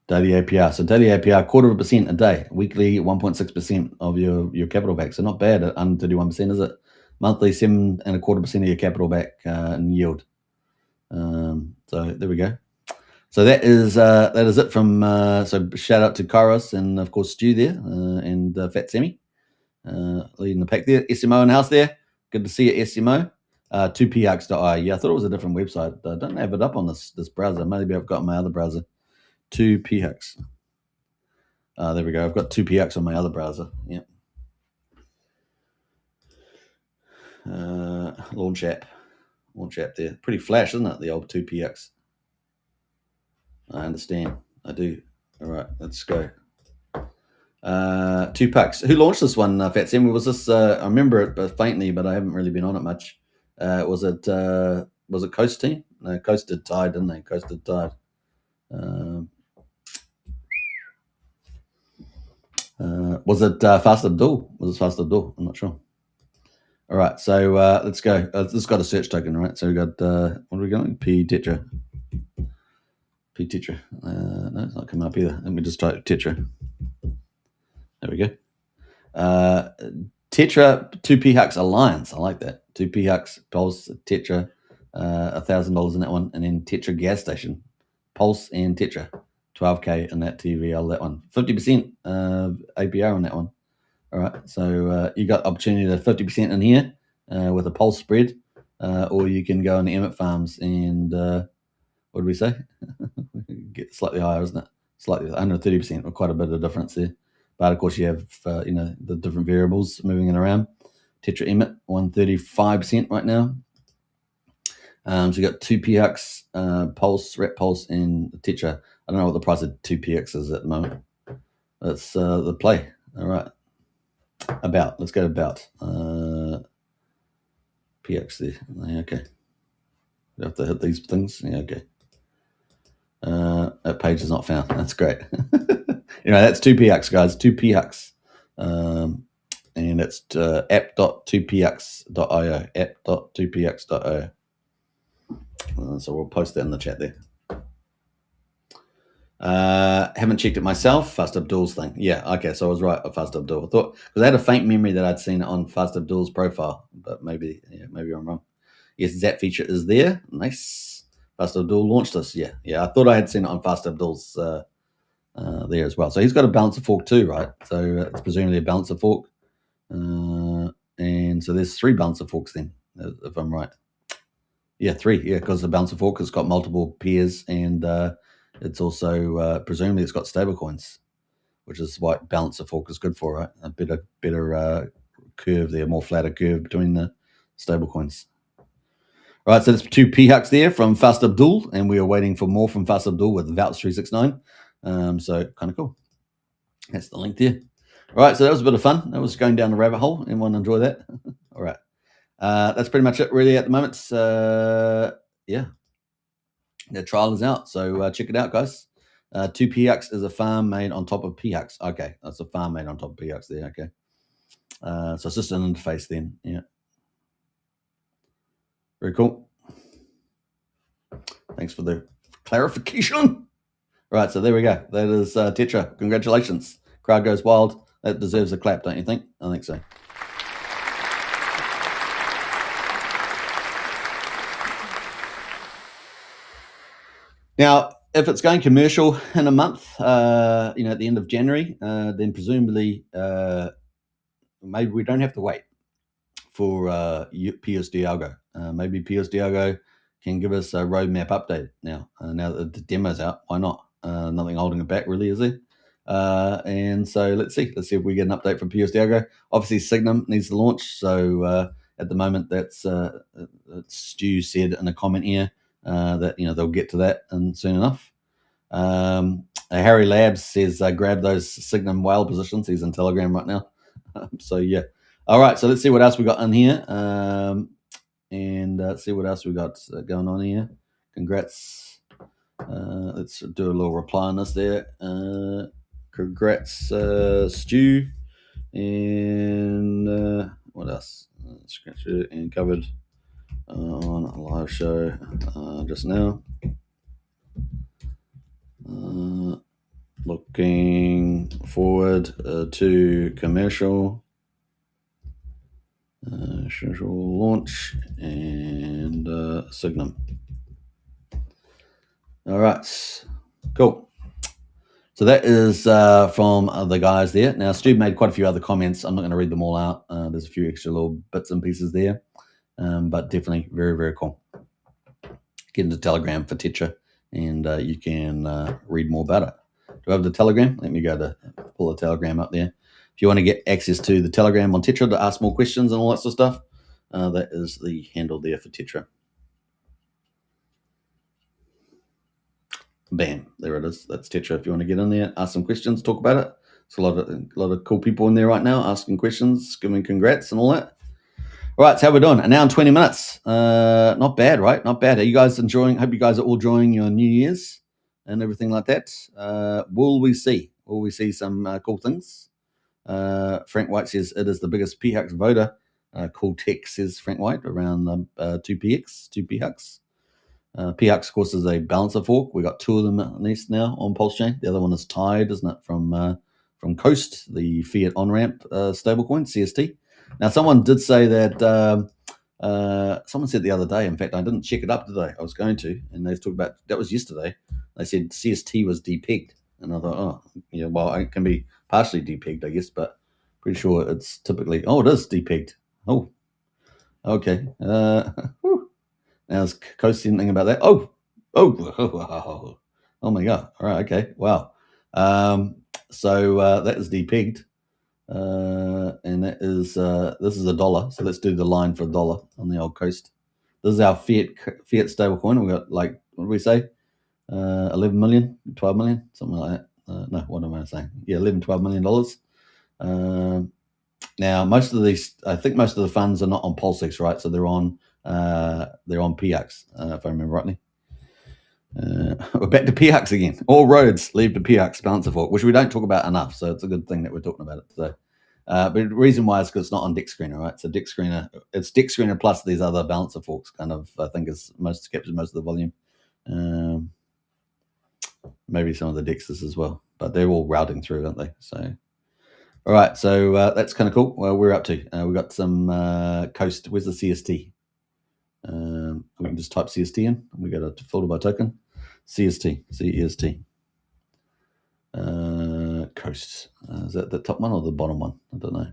daily APR. So daily APR, 0.25% a day. Weekly, 1.6% of your capital back. So not bad at under 31%, is it? Monthly, 7.25% of your capital back in yield. So there we go. So that is it from. So shout out to Kairos and of course Stu there and Fat Sammy leading the pack there. SMO in house there. Good to see you, SMO. 2px.i. Yeah, I thought it was a different website. I don't have it up on this browser. Maybe I've got my other browser. 2px. There we go. I've got 2px on my other browser. Yep. Launch app there. Pretty flash, isn't it? The old 2px. I understand. I do. All right, let's go. 2 pucks. Who launched this one, Fat Sam? Was this? I remember it faintly, but I haven't really been on it much. Was it Coast Team? No, Coast did Tide, didn't they? Coast did Tide. Was it Fast Abdul? Was it Fast Abdul? I'm not sure. All right, so let's go. This has got a search token, right? So we got what are we going? P Tetra. No, it's not coming up either. Let me just type Tetra. There we go. Tetra 2P Alliance. I like that. 2P Pulse, Tetra, $1,000 in that one, and then Tetra gas station, Pulse and Tetra, 12K in that TVL. That one, 50% APR on that one. All right, so you got opportunity to 50% in here with a Pulse spread, or you can go on the Emmett Farms and what did we say? Get slightly higher, isn't it? Slightly under 30%, or quite a bit of difference there. But of course, you have the different variables moving it around. Tetra Emmett 135% right now. So you got 2PX, Pulse, Rep Pulse, and Tetra. I don't know what the price of 2PX is at the moment. That's the play. All right. Let's go about PX there. Okay. You have to hit these things. Yeah, okay. That page is not found. That's great. That's 2PX, guys. 2PX. And it's app.2px.io. App.2px.io. So we'll post that in the chat there. Haven't checked it myself. Fast Abdul's thing. Yeah, okay. So I was right at Fast Abdul. I thought, because I had a faint memory that I'd seen it on Fast Abdul's profile, but maybe I'm wrong. Yes, that feature is there. Nice. Fast Abdul launched this. Yeah. I thought I had seen it on Fast Abdul's there as well. So he's got a balancer fork too, right? So it's presumably a balancer fork. And so there's 3 balancer forks then, if I'm right. Yeah, 3. Yeah, because the balancer fork has got multiple pairs, and it's also presumably it's got stable coins, which is what balancer fork is good for, right? A better curve there, more flatter curve between the stable coins. All right, so that's 2 PHUX there from Fast Abdul, and we are waiting for more from Fast Abdul with Vouch369. So kind of cool. That's the link there. All right, so that was a bit of fun. That was going down the rabbit hole. Anyone enjoy that? All right. That's pretty much it really at the moment. Yeah. The trial is out, so check it out, guys. 2PX is a farm made on top of PHUX. Okay, that's a farm made on top of PHUX there. Okay. So it's just an interface then. Yeah. Very cool. Thanks for the clarification. Right, so there we go. That is Tetra. Congratulations. Crowd goes wild. That deserves a clap, don't you think? I think so. Now, if it's going commercial in a month, at the end of January, then presumably maybe we don't have to wait for PUSD ALGO. Maybe PUSD ALGO can give us a roadmap update now. Now that the demo's out, why not? Nothing holding it back, really, is there? And so let's see if we get an update from PUSD ALGO. Obviously, Signum needs to launch. So at the moment, that's Stu said in a comment here that they'll get to that soon enough. Harry Labs says grab those Signum whale positions. He's in Telegram right now. So yeah. All right. So let's see what else we got in here. And see what else we got going on here. Congrats. Let's do a little reply on this there. Congrats, Stu. And what else? Scratch it and covered on a live show just now. Looking forward to commercial launch and Signum. All right, cool. So that is from the guys there. Now, Stu made quite a few other comments. I'm not going to read them all out. There's a few extra little bits and pieces there, but definitely very, very cool. Get into Telegram for Tetra, and you can read more about it. Do I have the Telegram? Let me go to pull the Telegram up there. If you want to get access to the Telegram on Tetra to ask more questions and all that sort of stuff, that is the handle there for Tetra. Bam, there it is. That's Tetra. If you want to get in there, ask some questions, talk about it. There's a lot of cool people in there right now asking questions, giving congrats and all that. All right, so how we're doing? An hour and 20 minutes. Not bad, right? Not bad. Are you guys enjoying? Hope you guys are all enjoying your New Year's. and everything like that. Will we see? Will we see some cool things? Frank White says it is the biggest PHUX voter. Cool tech, says Frank White, around 2PX, 2PHUX. PHUX, of course, is a balancer fork. We got two of them at least now on PulseChain. The other one is Tide, isn't it, from Coast, the fiat on-ramp stablecoin, CST. Now, someone did say that, someone said the other day, in fact, I didn't check it up today. I was going to, and they talked about, that was yesterday. They said CST was depegged. And I thought, oh, yeah, well, it can be partially depegged, I guess, but pretty sure it's typically, it is depegged. Oh, okay. Now, is Coast anything about that? Oh my God. All right, okay. Wow. So that is depegged. And that is, this is $1. So let's do the line for $1 on the old Coast. This is our fiat stablecoin. We got, like, what do we say? 11 million, 12 million, something like that. No, what am I saying? Yeah, 11, 12 million dollars. Now, most of these, I think most of the funds are not on PulseX, right? So they're on PHUX, if I remember rightly. We're back to PHUX again. All roads lead to PHUX balancer fork, which we don't talk about enough. So it's a good thing that we're talking about it today. But the reason why is because it's not on Dex Screener, right? So Dex Screener, it's Dex Screener plus these other balancer forks, kind of, I think, is captures most of the volume. Maybe some of the Dexes as well, but they're all routing through, aren't they? So, all right, so that's kind of cool. Well, we're up to, we got some Coast. Where's the CST? We can just type CST in. We got a filter by token. CST, CEST. Coast. Is that the top one or the bottom one? I don't know.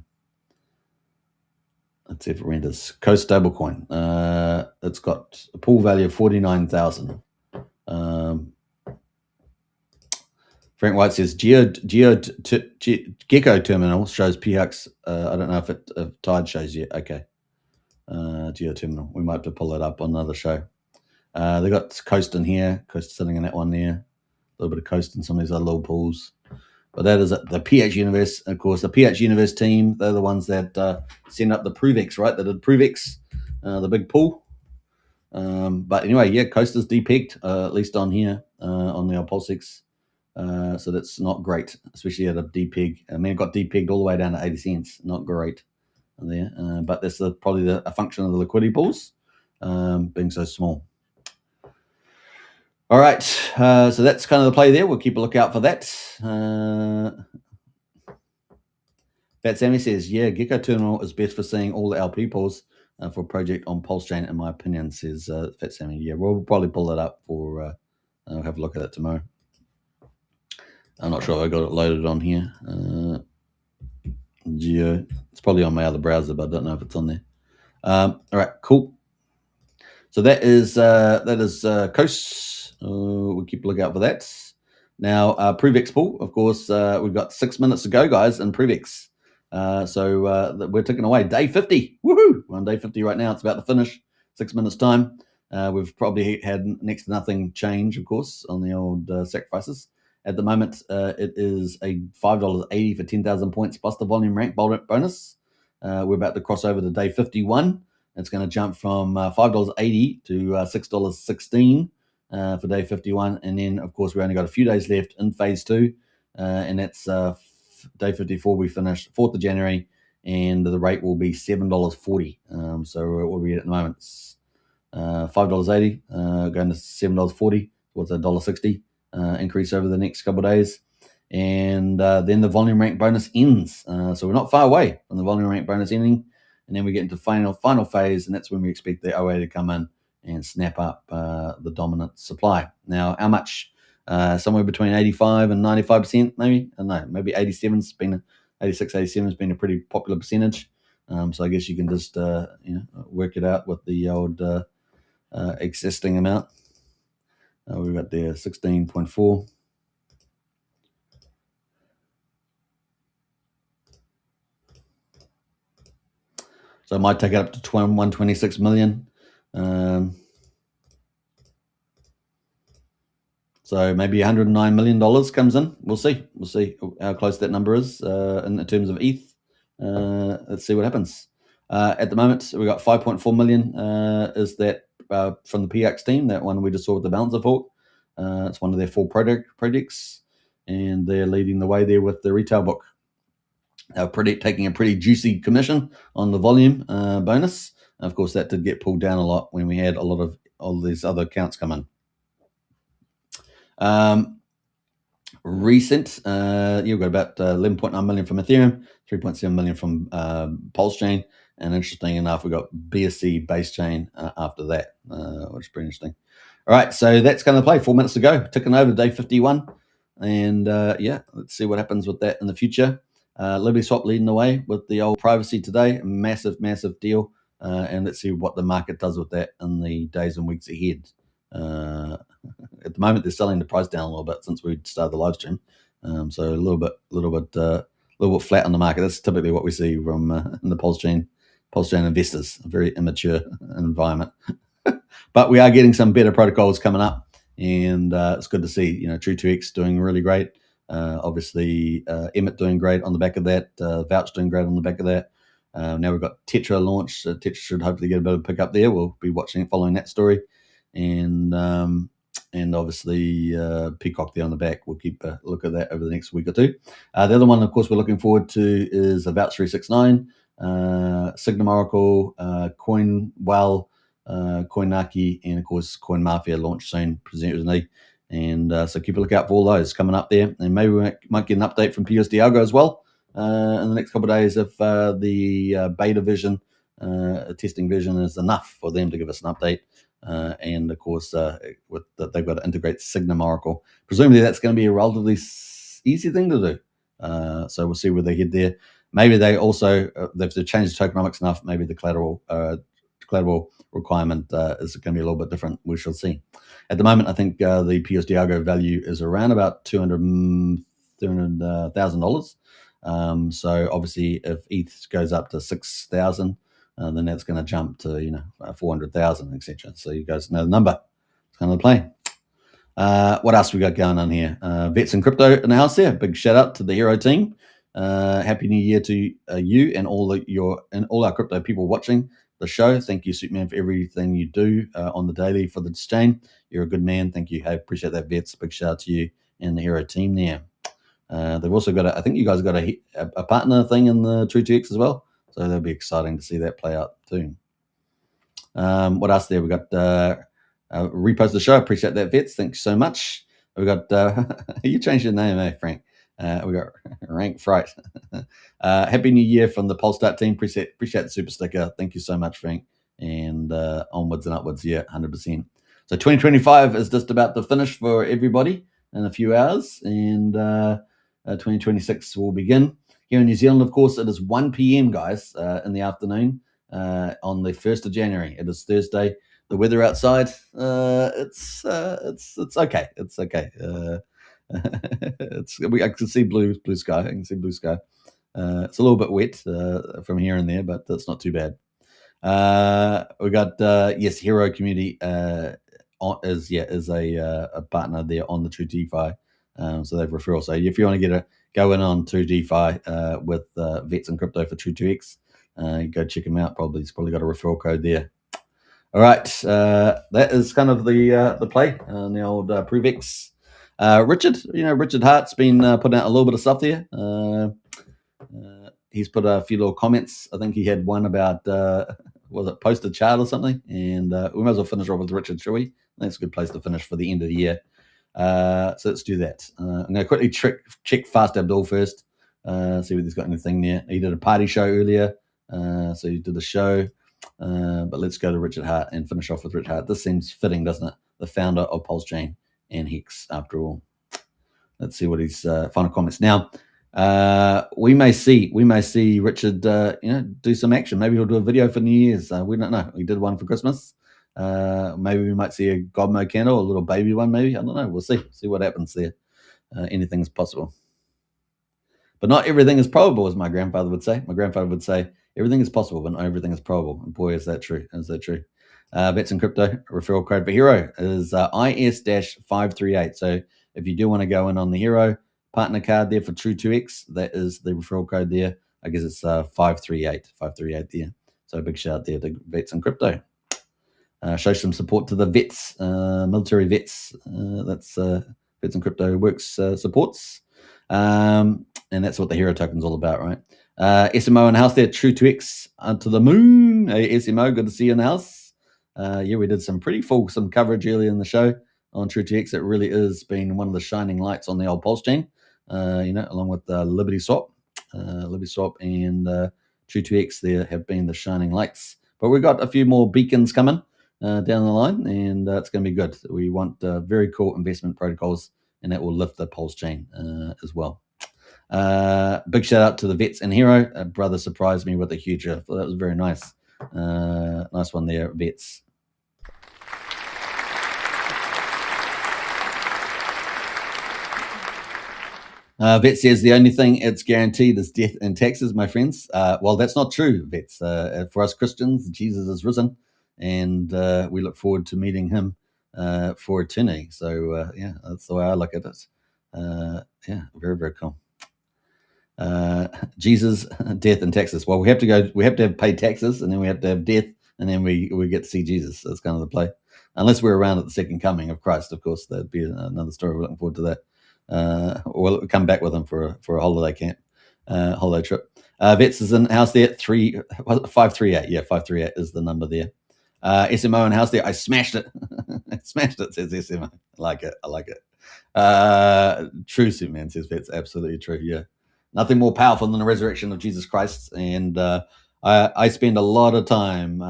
Let's see if it renders. Coast stablecoin. It's got a pool value of 49,000. Frank White says Gecko terminal shows PHUX. I don't know if Tide shows yet. Okay. Geo terminal. We might have to pull that up on another show. They got Coast in here. Coast sitting in that one there. A little bit of Coast in some of these other little pools. But that is the PH Universe. Of course, the PH Universe team, they're the ones that send up the Tru2X, right? They did Tru2X, the big pool. But anyway, yeah, Coast is depegged, at least on here, on the old PulseX. So that's not great, especially at a depeg. I mean, it got depegged all the way down to 80 cents. Not great there. But that's probably a function of the liquidity pools being so small. All right, so that's kind of the play there. We'll keep a lookout for that. Fat Sammy says, yeah, Gecko Terminal is best for seeing all the LP pools for a project on PulseChain, in my opinion, says Fat Sammy. Yeah, we'll probably pull that up for, I'll have a look at it tomorrow. I'm not sure if I got it loaded on here. Geo, it's probably on my other browser, but I don't know if it's on there. All right, cool. So that is Coast. We'll keep a lookout for that. Now, Tru2X pool, of course, we've got 6 minutes to go, guys, in Tru2X. So we're ticking away. Day 50. Woohoo! We're on day 50 right now. It's about to finish. 6 minutes time. We've probably had next to nothing change, of course, on the old sacrifices. At the moment, it is a $5.80 for 10,000 points plus the volume rank bonus. We're about to cross over to day 51. It's going to jump from $5.80 to $6.16 for day 51. And then, of course, we only got a few days left in phase 2. And that's day 54. We finished 4th of January. And the rate will be $7.40. So what are we at the moment? It's $5.80 going to $7.40. What's $1.60 increase over the next couple of days. And then the volume rank bonus ends. So we're not far away from the volume rank bonus ending. And then we get into final phase, and that's when we expect the OA to come in and snap up the dominant supply. Now, how much? Somewhere between 85 and 95%, maybe? I don't know. Maybe 86, 87 has been a pretty popular percentage. So I guess you can just work it out with the old existing amount. We've got there 16.4. So it might take it up to 126 million. So maybe $109 million comes in. We'll see. We'll see how close that number is in terms of ETH. Let's see what happens. At the moment, we got 5.4 million. Is that from the PX team? That one we just saw with the balancer fork. It's one of their 4 projects, and they're leading the way there with the retail book. They're taking a pretty juicy commission on the volume bonus. Of course, that did get pulled down a lot when we had a lot of all these other accounts come in. Recent, you've got about 11.9 million from Ethereum, 3.7 million from PulseChain, and interesting enough, we got BSC base chain after that, which is pretty interesting. All right, so that's going to play. 4 minutes to go, ticking over day 51, and yeah, let's see what happens with that in the future. LibertySwap leading the way with the old privacy today, massive deal, and let's see what the market does with that in the days and weeks ahead. At the moment, they're selling the price down a little bit since we started the live stream, so a little bit flat on the market. That's typically what we see from in the PulseChain investors. A very immature environment, but we are getting some better protocols coming up, and it's good to see. Tru2X doing really great. Obviously, Emmett doing great on the back of that. Vouch doing great on the back of that. Now we've got Tetra launched. Tetra should hopefully get a bit of pickup there. We'll be following that story, and obviously Peacock there on the back. We'll keep a look at that over the next week or two. The other one, of course, we're looking forward to is a Vouch 369, Signum Oracle, CoinWell, CoinNaki, and of course Coin Mafia launch soon, presumably. And so keep a lookout for all those coming up there, and maybe we might get an update from PUSD ALGO as well in the next couple of days if the beta version, testing version is enough for them to give us an update. And of course, they've got to integrate Signum Oracle. Presumably, that's going to be a relatively easy thing to do. So we'll see where they get there. Maybe they also, if they change the tokenomics enough, maybe the collateral requirement is going to be a little bit different. We shall see. At the moment, I think the PUSD ALGO value is around about $300,000. So obviously, if ETH goes up to 6,000. Then that's going to jump to 400,000, etc. So you guys know the number. It's kind of the play. What else we got going on here? Vets and Crypto in the house here. Big shout out to the Hero team. Happy New Year to you and all our crypto people watching the show. Thank you, Superman, for everything you do on the daily for the chain. You're a good man. Thank you. I appreciate that, Vets. Big shout out to you and the Hero team there. They've also got I think you guys got a partner thing in the Tru2X as well. So that'll be exciting to see that play out too. What else there? We got repost the show. Appreciate that, Vets. Thanks so much. We got you changed your name, Frank? We got Rank Fright. Happy New Year from the Polestart team. Appreciate the super sticker. Thank you so much, Frank. And onwards and upwards, 100%. So 2025 is just about to finish for everybody in a few hours, and 2026 will begin. Here in New Zealand, of course, it is 1 p.m., guys, in the afternoon on the 1st of January. It is Thursday. The weather outside, it's okay. It's okay. I can see blue sky. I can see blue sky. It's a little bit wet from here and there, but that's not too bad. We got Hero Community is a partner there on the Tru2DeFi. So they've referral. So if you want to go in on Tru2DeFi with Vets and Crypto for Tru2X, go check them out. He's probably got a referral code there. All right, that is kind of the play on the old PruvX. Richard Hart's been putting out a little bit of stuff there. He's put a few little comments. I think he had one about was it posted chart or something? And we might as well finish off with Richard, shall we? I think it's a good place to finish for the end of the year. So let's do that. I'm going to quickly check Fast Abdul first, see if he's got anything there. He did a party show earlier, so he did the show. But let's go to Richard Hart and finish off with Richard Hart. This seems fitting, doesn't it? The founder of PulseChain and Hex, after all. Let's see what his final comments. Now, we may see Richard, do some action. Maybe he'll do a video for New Year's. We don't know. He did one for Christmas. Maybe we might see a God mode candle, a little baby one. Maybe, I don't know. We'll see what happens there. Anything is possible, but not everything is probable, as my grandfather would say. My grandfather would say everything is possible, but not everything is probable. And boy, is that true. Vets and Crypto referral code for Hero is IS-538. So if you do want to go in on the Hero partner card there for Tru2X, that is the referral code there. I guess it's 538 there. So a big shout out there to Vets and Crypto. show some support to the vets, military vets. That's Vets and Crypto Works supports. And that's what the hero token's all about, right? SMO in the house there, Tru2X to the moon. Hey, SMO, good to see you in the house. Yeah, we did some pretty some coverage earlier in the show on Tru2X. It really is been one of the shining lights on the old PulseChain, along with LibertySwap. LibertySwap and Tru2X there have been the shining lights. But we've got a few more beacons coming down the line, and it's going to be good. We want very cool investment protocols, and that will lift the PulseChain as well. Big shout out to the vets and hero. Brother surprised me with a huge. That was very nice. Nice one there, vets. Vet says the only thing it's guaranteed is death and taxes, my friends. Well, that's not true, Vets. For us Christians, Jesus is risen, and we look forward to meeting him for eternity. So, yeah, that's the way I look at it. Yeah, very, very cool. Jesus, death, and taxes. Well, we have to pay taxes, and then we have to have death, and then we get to see Jesus. That's kind of the play. Unless we're around at the second coming of Christ, of course, that'd be another story. We're looking forward to that. We'll come back with him for a holiday camp, holiday trip. Vets is in house there, 538. Yeah, 538 is the number there. SMO in house there. I smashed it. I smashed it, says SMO. I like it. True, Superman, says Vets. Absolutely true. Yeah. Nothing more powerful than the resurrection of Jesus Christ. And I spend a lot of time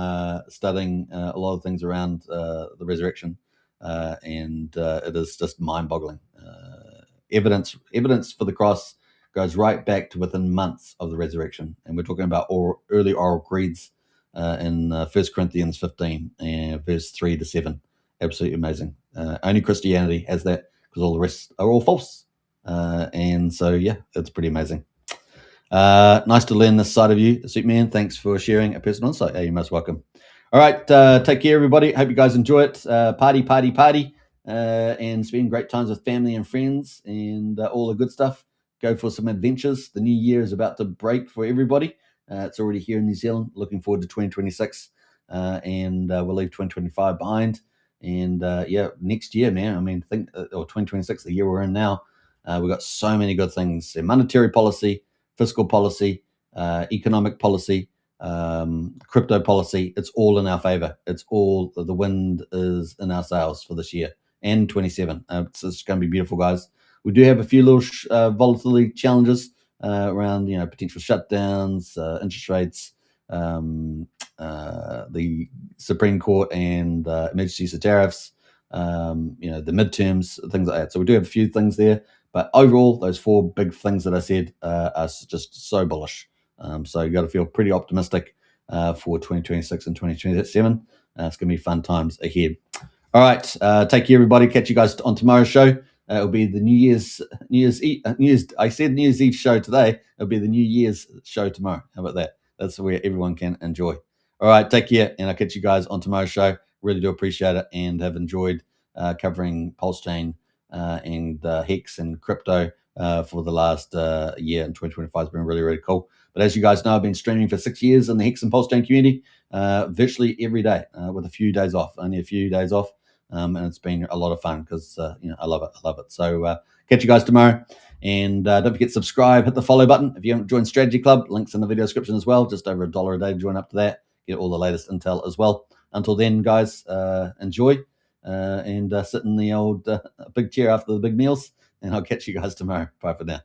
studying a lot of things around the resurrection. And it is just mind-boggling. Evidence for the cross goes right back to within months of the resurrection. And we're talking about early oral creeds in 1 Corinthians 15, verse 3 to 7. Absolutely amazing. Only Christianity has that, because all the rest are all false. And so, yeah, it's pretty amazing. Nice to learn this side of you, Superman. Thanks for sharing a personal insight. You're most welcome. All right, take care, everybody. Hope you guys enjoy it. Party, and spend great times with family and friends and all the good stuff. Go for some adventures. The new year is about to break for everybody. It's already here in New Zealand. Looking forward to 2026, and we'll leave 2025 behind. And yeah, next year, man. I mean, or 2026, the year we're in now. We've got so many good things: monetary policy, fiscal policy, economic policy, crypto policy. It's all in our favor. It's all, the wind is in our sails for this year and 27. It's going to be beautiful, guys. We do have a few little volatility challenges around, potential shutdowns, interest rates, the Supreme Court and emergency use of tariffs, the midterms, things like that. So we do have a few things there. But overall, those four big things that I said are just so bullish. So you got to feel pretty optimistic for 2026 and 2027. It's going to be fun times ahead. All right, take care, everybody. Catch you guys on tomorrow's show. It'll be the New Year's Eve. I said New Year's Eve show today. It'll be the New Year's show tomorrow. How about that? That's where everyone can enjoy. All right, take care, and I'll catch you guys on tomorrow's show. Really do appreciate it, and have enjoyed covering PulseChain and Hex and crypto for the last year in 2025. Has been really, really cool. But as you guys know, I've been streaming for 6 years in the Hex and PulseChain community, virtually every day, with a few days off, only a few days off. And it's been a lot of fun because, I love it. So catch you guys tomorrow. And don't forget to subscribe, hit the follow button. If you haven't joined Strategy Club, links in the video description as well. Just over $1 a day to join up to that. Get all the latest intel as well. Until then, guys, enjoy and sit in the old big chair after the big meals. And I'll catch you guys tomorrow. Bye for now.